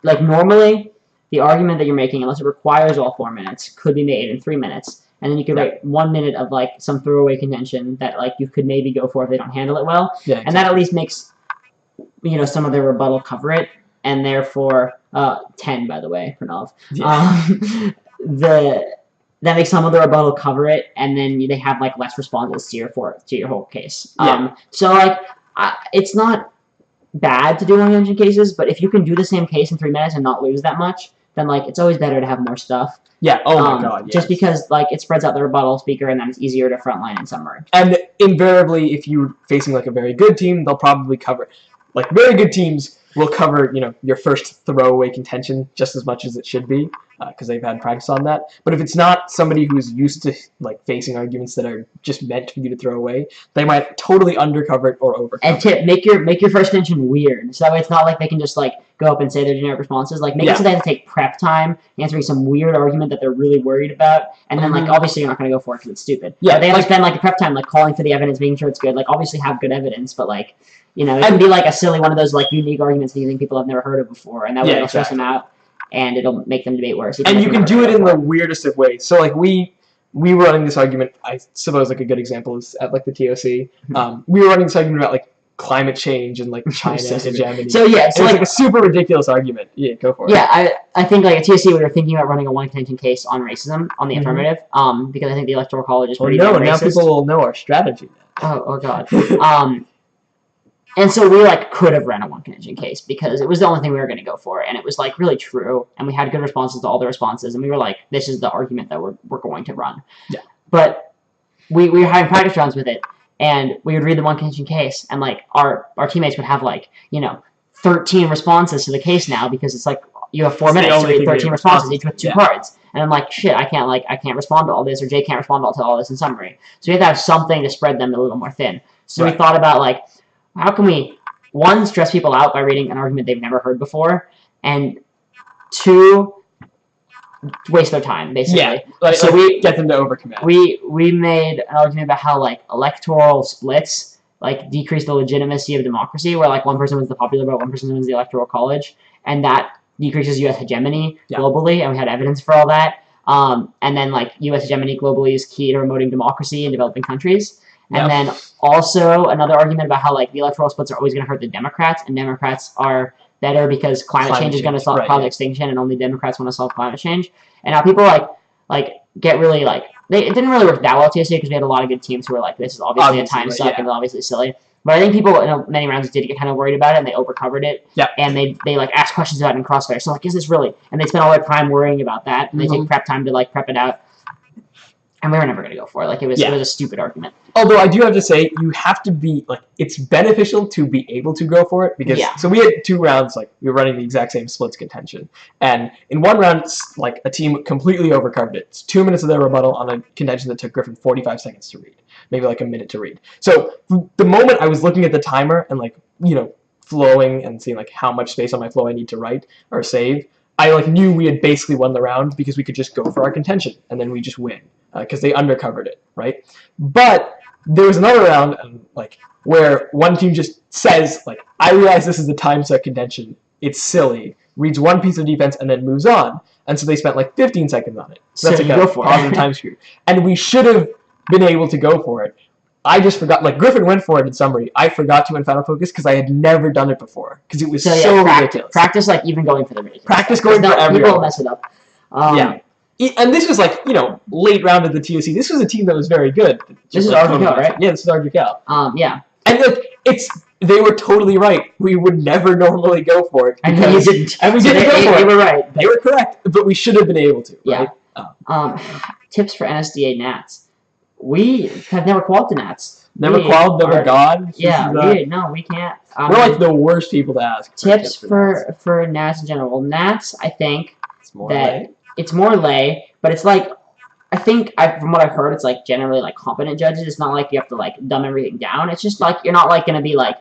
like normally, the argument that you're making, unless it requires all 4 minutes, could be made in 3 minutes. And then you could write 1 minute of like some throwaway contention that like you could maybe go for if they don't handle it well. Yeah, exactly. And that at least makes, some of their rebuttal cover it, and therefore, 10 by the way, Pranav. Yeah. That makes some of the rebuttal cover it, and then they have like less responses to your whole case. So like it's not bad to do long engine cases, but if you can do the same case in 3 minutes and not lose that much, then like it's always better to have more stuff. Yeah. Oh my God. Yes. Just because like it spreads out the rebuttal speaker, and then it's easier to frontline in summary. And invariably, if you're facing like a very good team, they'll probably cover. Like very good teams will cover, your first throwaway contention just as much as it should be, because they've had practice on that. But if it's not somebody who's used to like facing arguments that are just meant for you to throw away, they might totally undercover it or overcover. And tip, make your first contention weird, so that way it's not like they can just like go up and say their generic responses. Like make it so they have to take prep time answering some weird argument that they're really worried about, and then like obviously you're not going to go for it because it's stupid. Yeah, but they have to spend like the prep time like calling for the evidence, making sure it's good. Like obviously have good evidence, but like. It can be like a silly one of those like unique arguments that you think people have never heard of before, and that way it'll stress them out, and it'll make them debate worse. And you can do it in the weirdest of ways. So like we were running this argument. I suppose like a good example is at like the TOC. We were running this argument about like climate change and like China's hegemony. So yeah, so it's like a super ridiculous argument. Yeah, go for it. Yeah, I think like at TSC we were thinking about running a one contention case on racism on the affirmative, because I think the Electoral College is pretty racist. Now people will know our strategy. Oh god. And so we like could have run a one contention case because it was the only thing we were going to go for, and it was like really true, and we had good responses to all the responses, and we were like, this is the argument that we're going to run. Yeah. But we were having practice rounds with it, and we would read the one contention case, and like our teammates would have like 13 responses to the case now because it's like you have 4 minutes to read 13 responses each with 2 cards, and I'm like, shit, I can't respond to all this, or Jay can't respond to all this in summary, so we have to have something to spread them a little more thin. So we thought about like, how can we, 1, stress people out by reading an argument they've never heard before, and 2, waste their time, basically. Yeah, so we get them to overcommit. We made an argument about how like electoral splits like decrease the legitimacy of democracy, where like one person wins the popular vote, one person wins the Electoral College, and that decreases U.S. hegemony globally, and we had evidence for all that. And then like U.S. hegemony globally is key to promoting democracy in developing countries. And then also another argument about how like the electoral splits are always going to hurt the Democrats, and Democrats are better because climate change is going to solve climate extinction, and only Democrats want to solve climate change. And now people like get really like it didn't really work that well at TSA because we had a lot of good teams who were like, this is obviously a time suck and obviously silly. But I think people in many rounds did get kind of worried about it, and they overcovered it. And they like ask questions about it in Crossfire. So like, is this really? And they spend all their time worrying about that, and they take prep time to like prep it out. And we were never going to go for it. Like, it was a stupid argument. Although I do have to say, you have to be, like, it's beneficial to be able to go for it. Because, so we had 2 rounds, like, we were running the exact same splits contention. And in one round, like, a team completely overcovered it. It's 2 minutes of their rebuttal on a contention that took Griffin 45 seconds to read. Maybe, like, a minute to read. So, the moment I was looking at the timer and, like, flowing and seeing, like, how much space on my flow I need to write or save, I, like, knew we had basically won the round because we could just go for our contention. And then we just win. Because they undercovered it, right? But there was another round, like, where one team just says, like, I realize this is a time suck contention. It's silly. Reads one piece of defense and then moves on. And so they spent like 15 seconds on it. So that's like a positive time screw. And we should have been able to go for it. I just forgot. Like, Griffin went for it in summary. I forgot to in Final Focus because I had never done it before. Because it was so ridiculous. Practice, like, even going for the ridiculous. Practice going for everyone. People mess it up. And this was like, late round of the TOC. This was a team that was very good. This is RGCal, right? Yeah, this is RGCal. Yeah. And look, they were totally right. We would never normally go for it. And we didn't. And we didn't go for it. They were right. They were correct, but we should have been able to. Yeah. Right? Tips for NSDA Nats. We have never qualified to Nats. Never qualified, never gone. Yeah, we can't. We're like the worst people to ask. Tips for Nats in general. Well, Nats, I think it's more lay, but it's like, I think from what I've heard, it's like generally like competent judges. It's not like you have to like dumb everything down. It's just like you're not like gonna be like,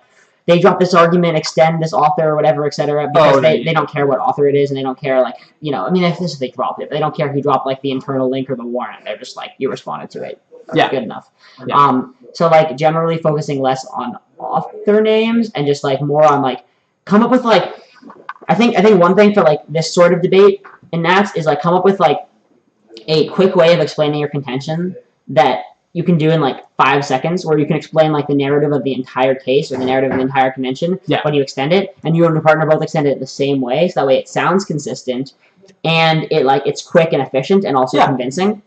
they drop this argument, extend this author or whatever, etc. Because they don't care what author it is, and they don't care like I mean, if they drop it, they don't care if you drop like the internal link or the warrant. They're just like, you responded to it. Good enough. So like generally focusing less on author names and just like more on like come up with like, I think one thing for like this sort of debate in Nats is like come up with like a quick way of explaining your contention that you can do in like 5 seconds, where you can explain like the narrative of the entire case or the narrative of the entire convention when you extend it, and you and your partner both extend it the same way, so that way it sounds consistent and it's quick and efficient and also convincing.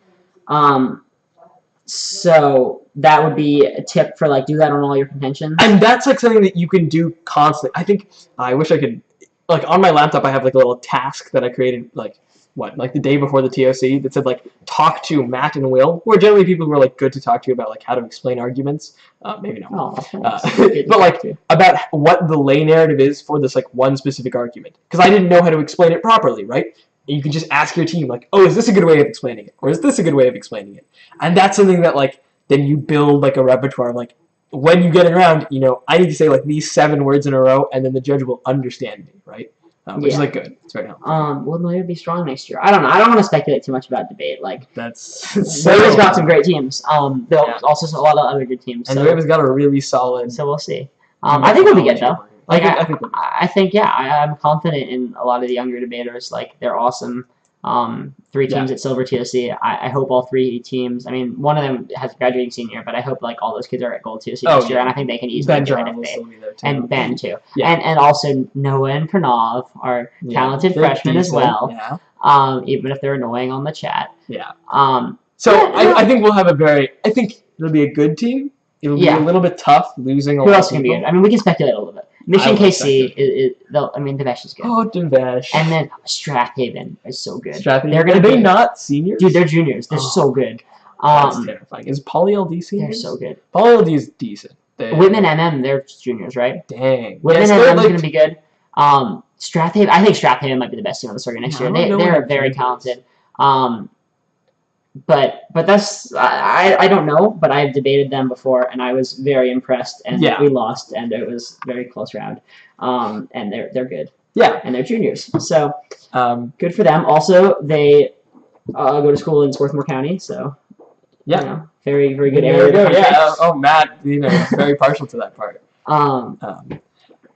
So that would be a tip for like do that on all your contentions. And that's like something that you can do constantly. I think I wish I could, like on my laptop I have like a little task that I created like the day before the TOC that said like talk to Matt and Will, who are generally people who are like good to talk to you about like how to explain arguments. Maybe not. But like about what the lay narrative is for this like one specific argument. Because I didn't know how to explain it properly, right? You can just ask your team like, oh, is this a good way of explaining it? Or is this a good way of explaining it? And that's something that like then you build like a repertoire of like when you get around, I need to say like these 7 words in a row and then the judge will understand me, right? Which is like good. It's very helpful. Will Noya be strong next year? I don't know. I don't want to speculate too much about debate. Like Noya's got some great teams. There's also a lot of other good teams. And Noya's got a really solid. So we'll see. I think it'll be good though. Like I think I'm confident in a lot of the younger debaters. Like they're awesome. 3 teams at Silver TOC. I hope all 3 teams. I mean, one of them has a graduating senior, but I hope like all those kids are at Gold TOC this year, and I think they can easily do it if they. And Ben too. Yeah. And also Noah and Pranav are talented freshmen as well. Yeah. Even if they're annoying on the chat. Yeah. I think we'll have I think it'll be a good team. It'll be a little bit tough losing a lot of people. Who else can be good? I mean, we can speculate a little bit. Mission KC Devesh is good. Oh, Devesh. And then Strathaven is so good. Strathaven. Are they not seniors? Dude, they're juniors. They're so good. That's terrifying. Is Poly LD seniors? They're so good. Poly LD is decent. Whitman MM, they're juniors, right? Dang. Whitman MM is going to be good. Strathaven, I think Strathaven might be the best team on the circuit next year. They're very talented. But that's I don't know, but I've debated them before, and I was very impressed. And we lost, and it was a very close round. And they're good. Yeah, and they're juniors, so good for them. Also, they go to school in Swarthmore County, so very very good area. There you go. Oh, Matt, very partial to that part.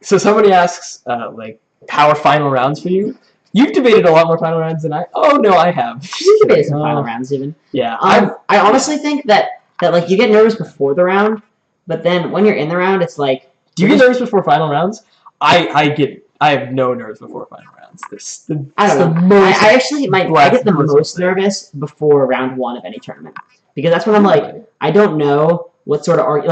So somebody asks, how are final rounds for you? You've debated a lot more final rounds than I. Oh no, I have. You've debated some final rounds even. Yeah. I honestly think that like you get nervous before the round, but then when you're in the round, it's like. Do you get nervous before final rounds? I have no nerves before final rounds. I don't know. I actually I get the most nervous before round 1 of any tournament, because that's when I'm like, I don't know what sort of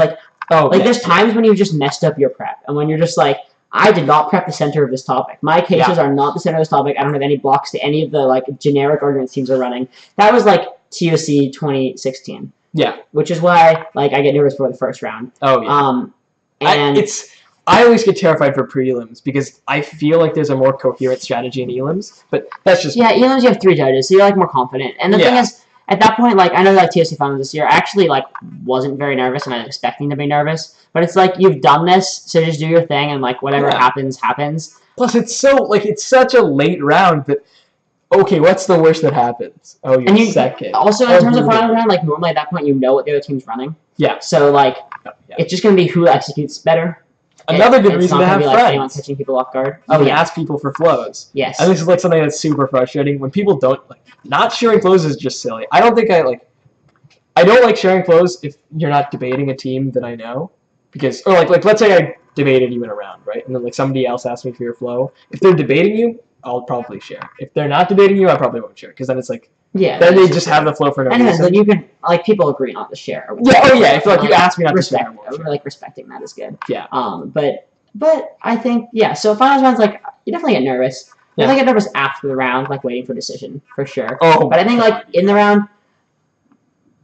there's times when you've just messed up your prep, and when you're just like, I did not prep the center of this topic. My cases are not the center of this topic. I don't have any blocks to any of the generic arguments teams are running. That was TOC 2016. Yeah. Which is why I get nervous for the first round. Oh yeah. I always get terrified for prelims because I feel like there's a more coherent strategy in elims, but that's just elims you have 3 judges, so you're more confident. And the thing is, at that point, I know TOC finals this year, I actually wasn't very nervous, and I was expecting to be nervous. But it's you've done this, so just do your thing, and whatever happens, happens. Plus, it's so it's such a late round that what's the worst that happens? Oh, you're second. Also, in terms of final round, normally at that point you know what the other team's running. Yeah. So it's just gonna be who executes better. Another good reason to have friends. Anyone catching people off guard. Ask people for flows. Yes. And this is something that's super frustrating when people don't not sharing flows is just silly. I don't think I don't like sharing flows if you're not debating a team that I know, because let's say I debated you in a round, right? And then somebody else asked me for your flow. If they're debating you, I'll probably share. If they're not debating you, I probably won't share, because then it's then they just have the flow for no reason. Then you can people agree not to share. I feel you asked me not to share. Respecting that is good. Yeah. But I think So finals rounds you definitely get nervous. Yeah. I get nervous after the round, waiting for a decision for sure. Oh. But I think in the round,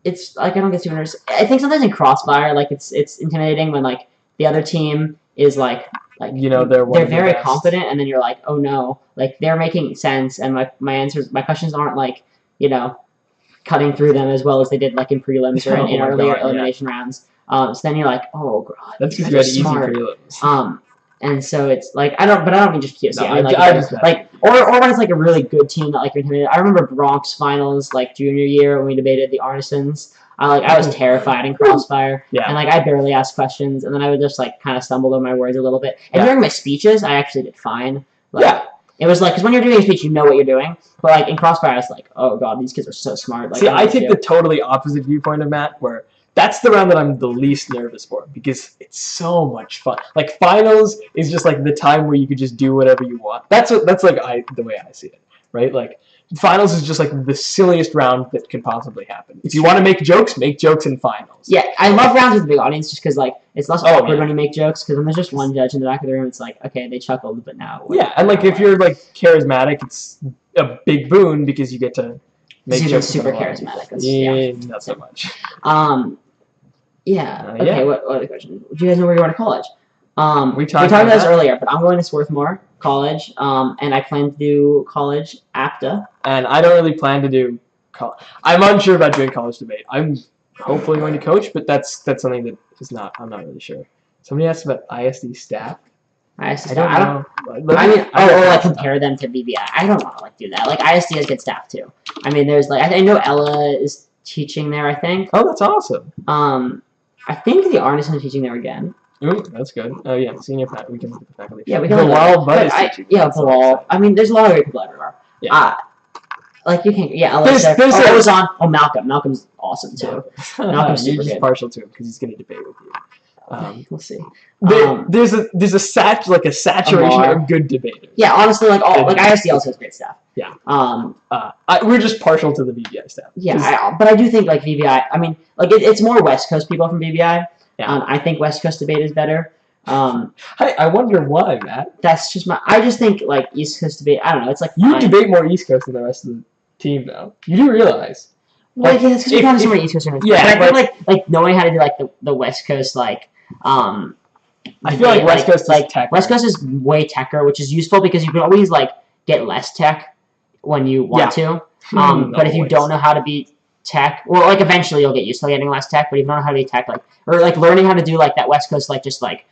it's I don't get too nervous. I think sometimes in crossfire, it's intimidating when the other team is they're very confident, and then you're oh no, they're making sense, and my questions aren't cutting through them as well as they did in prelims or in earlier elimination rounds. So then you're oh god, that's because you had easy prelims. And so it's I don't mean just POC. No, I mean or when it's a really good team that you're intimidated. I remember Bronx finals junior year when we debated the Artisans. I was terrified in Crossfire. Yeah. And I barely asked questions, and then I would just kind of stumble over my words a little bit. And during my speeches, I actually did fine. It was because when you're doing a speech, you know what you're doing. But in Crossfire, I was oh god, these kids are so smart. See, I take the totally opposite viewpoint of Matt, where that's the round that I'm the least nervous for, because it's so much fun. Finals is just the time where you could just do whatever you want. That's the way I see it, right? Finals is just the silliest round that could possibly happen. If you want to make jokes in finals. Yeah, I love rounds with a big audience just because it's less awkward when you make jokes, because when there's just one judge in the back of the room, it's okay, they chuckled, but now. Yeah, and if you're charismatic, it's a big boon because you get to make jokes. Super charismatic. Not so much. Okay. What other question? Do you guys know where you want to college? We talked about this earlier, but I'm going to Swarthmore College, and I plan to do college APTA. And I don't really plan to do college. I'm unsure about doing college debate. I'm hopefully going to coach, but that's something that is not. I'm not really sure. Somebody asked about ISD staff. I don't know. Compare them to VBI. I don't want to do that. ISD has good staff too. I mean, there's I know Ella is teaching there. I think. Oh, that's awesome. I think the Arneson is teaching there again. Ooh, that's good. Oh yeah, senior faculty. We can look at the faculty. Yeah, we can. Bilal, I mean, there's a lot of great people everywhere. Yeah. Like you can't. Yeah, I was on. Oh, Malcolm. Malcolm's awesome too. Malcolm's You're super just good. partial to him because he's going to debate with you. We'll see. There's a saturation of good debaters. Yeah, honestly, ISD also has great staff. Yeah. We're just partial to the VBI staff. Yeah, but I do think like VBI. I mean, like it's more West Coast people from VBI. Yeah. I think West Coast debate is better. I wonder why, Matt. That's just I just think like East Coast debate. I don't know. It's like you debate more East Coast than the rest of the team, though. You do realize. Well, yeah, it's because we're so many East Coast tournaments. Yeah, but I think like knowing how to do like the West Coast I feel like West Coast is tech. West Coast is way techer, which is useful because you can always like get less tech when you want to. But if you don't know how to be tech, well, like eventually you'll get used to getting less tech. But if you don't know how to be tech, like or like learning how to do like that West Coast, like just like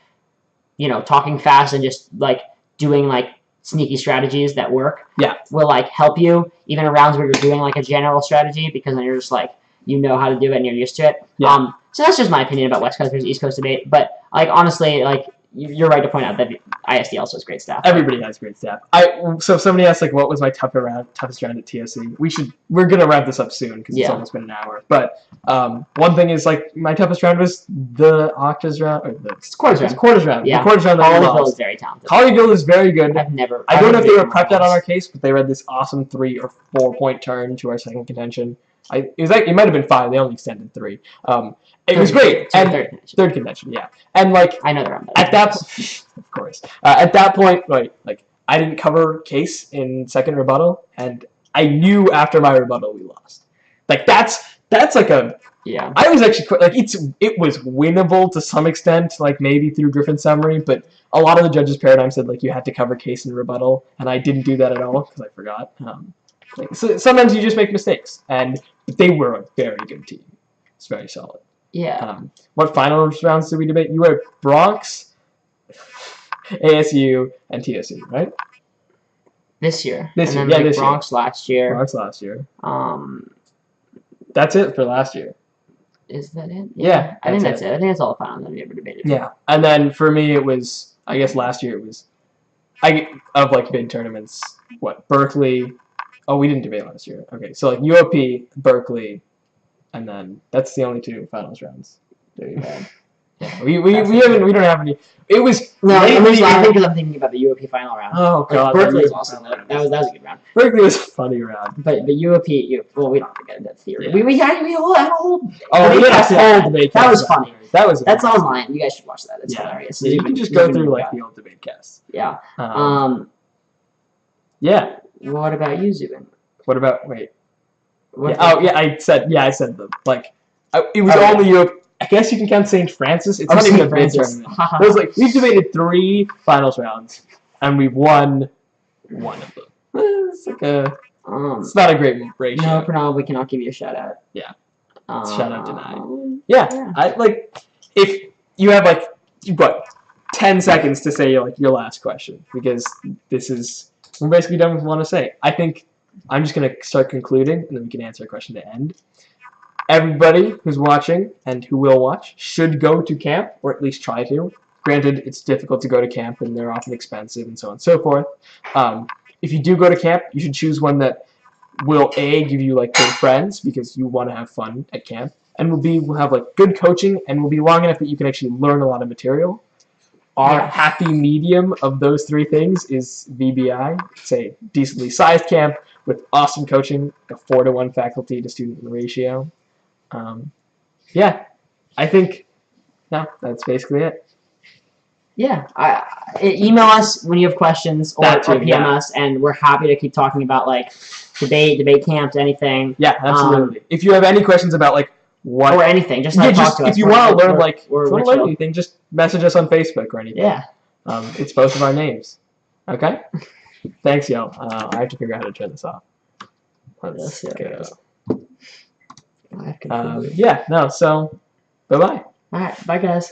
talking fast and just like doing like sneaky strategies that work. Yeah, will like help you even in rounds where you're doing like a general strategy because then you're just like how to do it and you're used to it. Yeah. So that's just my opinion about West Coast versus East Coast debate. But like honestly, like you're right to point out that ISD also has great staff. Everybody has great staff. So if somebody asked like what was my toughest round at TSC, we're gonna wrap this up soon because it's almost been an hour. But one thing is like my toughest round was the Octas round or the quarters round. Yeah. The quarters round. Colleyville is very talented. Colleyville is very good. I don't know if they were prepped out on our case, but they read this awesome 3 or 4 point turn to our second contention. It might have been 5. They only extended 3. It was great. And third contention, yeah. And like I know they're on at that, of course. At that point, like I didn't cover case in second rebuttal, and I knew after my rebuttal we lost. Like that's like a yeah. I was actually quite, like it was winnable to some extent, like maybe through Griffin's summary, but a lot of the judges' paradigm said like you had to cover case and rebuttal, and I didn't do that at all because I forgot. So sometimes you just make mistakes, and they were a very good team. It's very solid. Yeah. What final rounds did we debate? You were Bronx, ASU, and TSU, right? This year. This year, then, this Bronx year. last year. Bronx last year. That's it for last year. Is that it? Yeah, I think that's it. I think that's all the finals that we ever debated. Yeah, and then for me it was, I guess last year it was, of like big tournaments, Berkeley. Oh, we didn't debate last year. Okay, so like UOP, Berkeley, and then that's the only 2 finals rounds that we've had. Yeah, we don't have any. It was I'm laughing because I'm thinking about the UOP final round. Oh god, Berkeley was awesome. That was a good round. Berkeley was a funny round. But UOP, well, we don't have to get into that theory. Yeah. We had a whole debate. That was funny. That's awesome. online. You guys should watch that. It's hilarious. Yeah, you can just go through like the old debate cast. Yeah. Yeah. What about you, Zubin? What about I said them. Like it was only Europe. I guess you can count St. Francis. It's not even a big tournament. It was like we've debated 3 finals rounds and we've won 1 of them. It's like it's not a great ratio. No, for now we cannot give you a shout out. Yeah. Shout out denied. Yeah. I like if you have like 10 seconds to say like your last question because we're basically done with what I want to say. I think I'm just going to start concluding, and then we can answer a question to end. Everybody who's watching and who will watch should go to camp, or at least try to. Granted, it's difficult to go to camp, and they're often expensive, and so on and so forth. If you do go to camp, you should choose one that will, A, give you like good friends, because you want to have fun at camp, and will have like good coaching, and will be long enough that you can actually learn a lot of material. Our happy medium of those 3 things is VBI. It's a decently sized camp with awesome coaching, a 4-to-1 faculty to student ratio. Yeah, I think that's basically it. Yeah, email us when you have questions or PM us, and we're happy to keep talking about like debate camps, anything. Yeah, absolutely. If you have any questions about like what or anything, just talk to us. If you want to learn anything, just message us on Facebook or anything. Yeah. It's both of our names. Okay? Thanks, y'all. I have to figure out how to turn this off. Let's go. So, bye-bye. Alright, bye guys.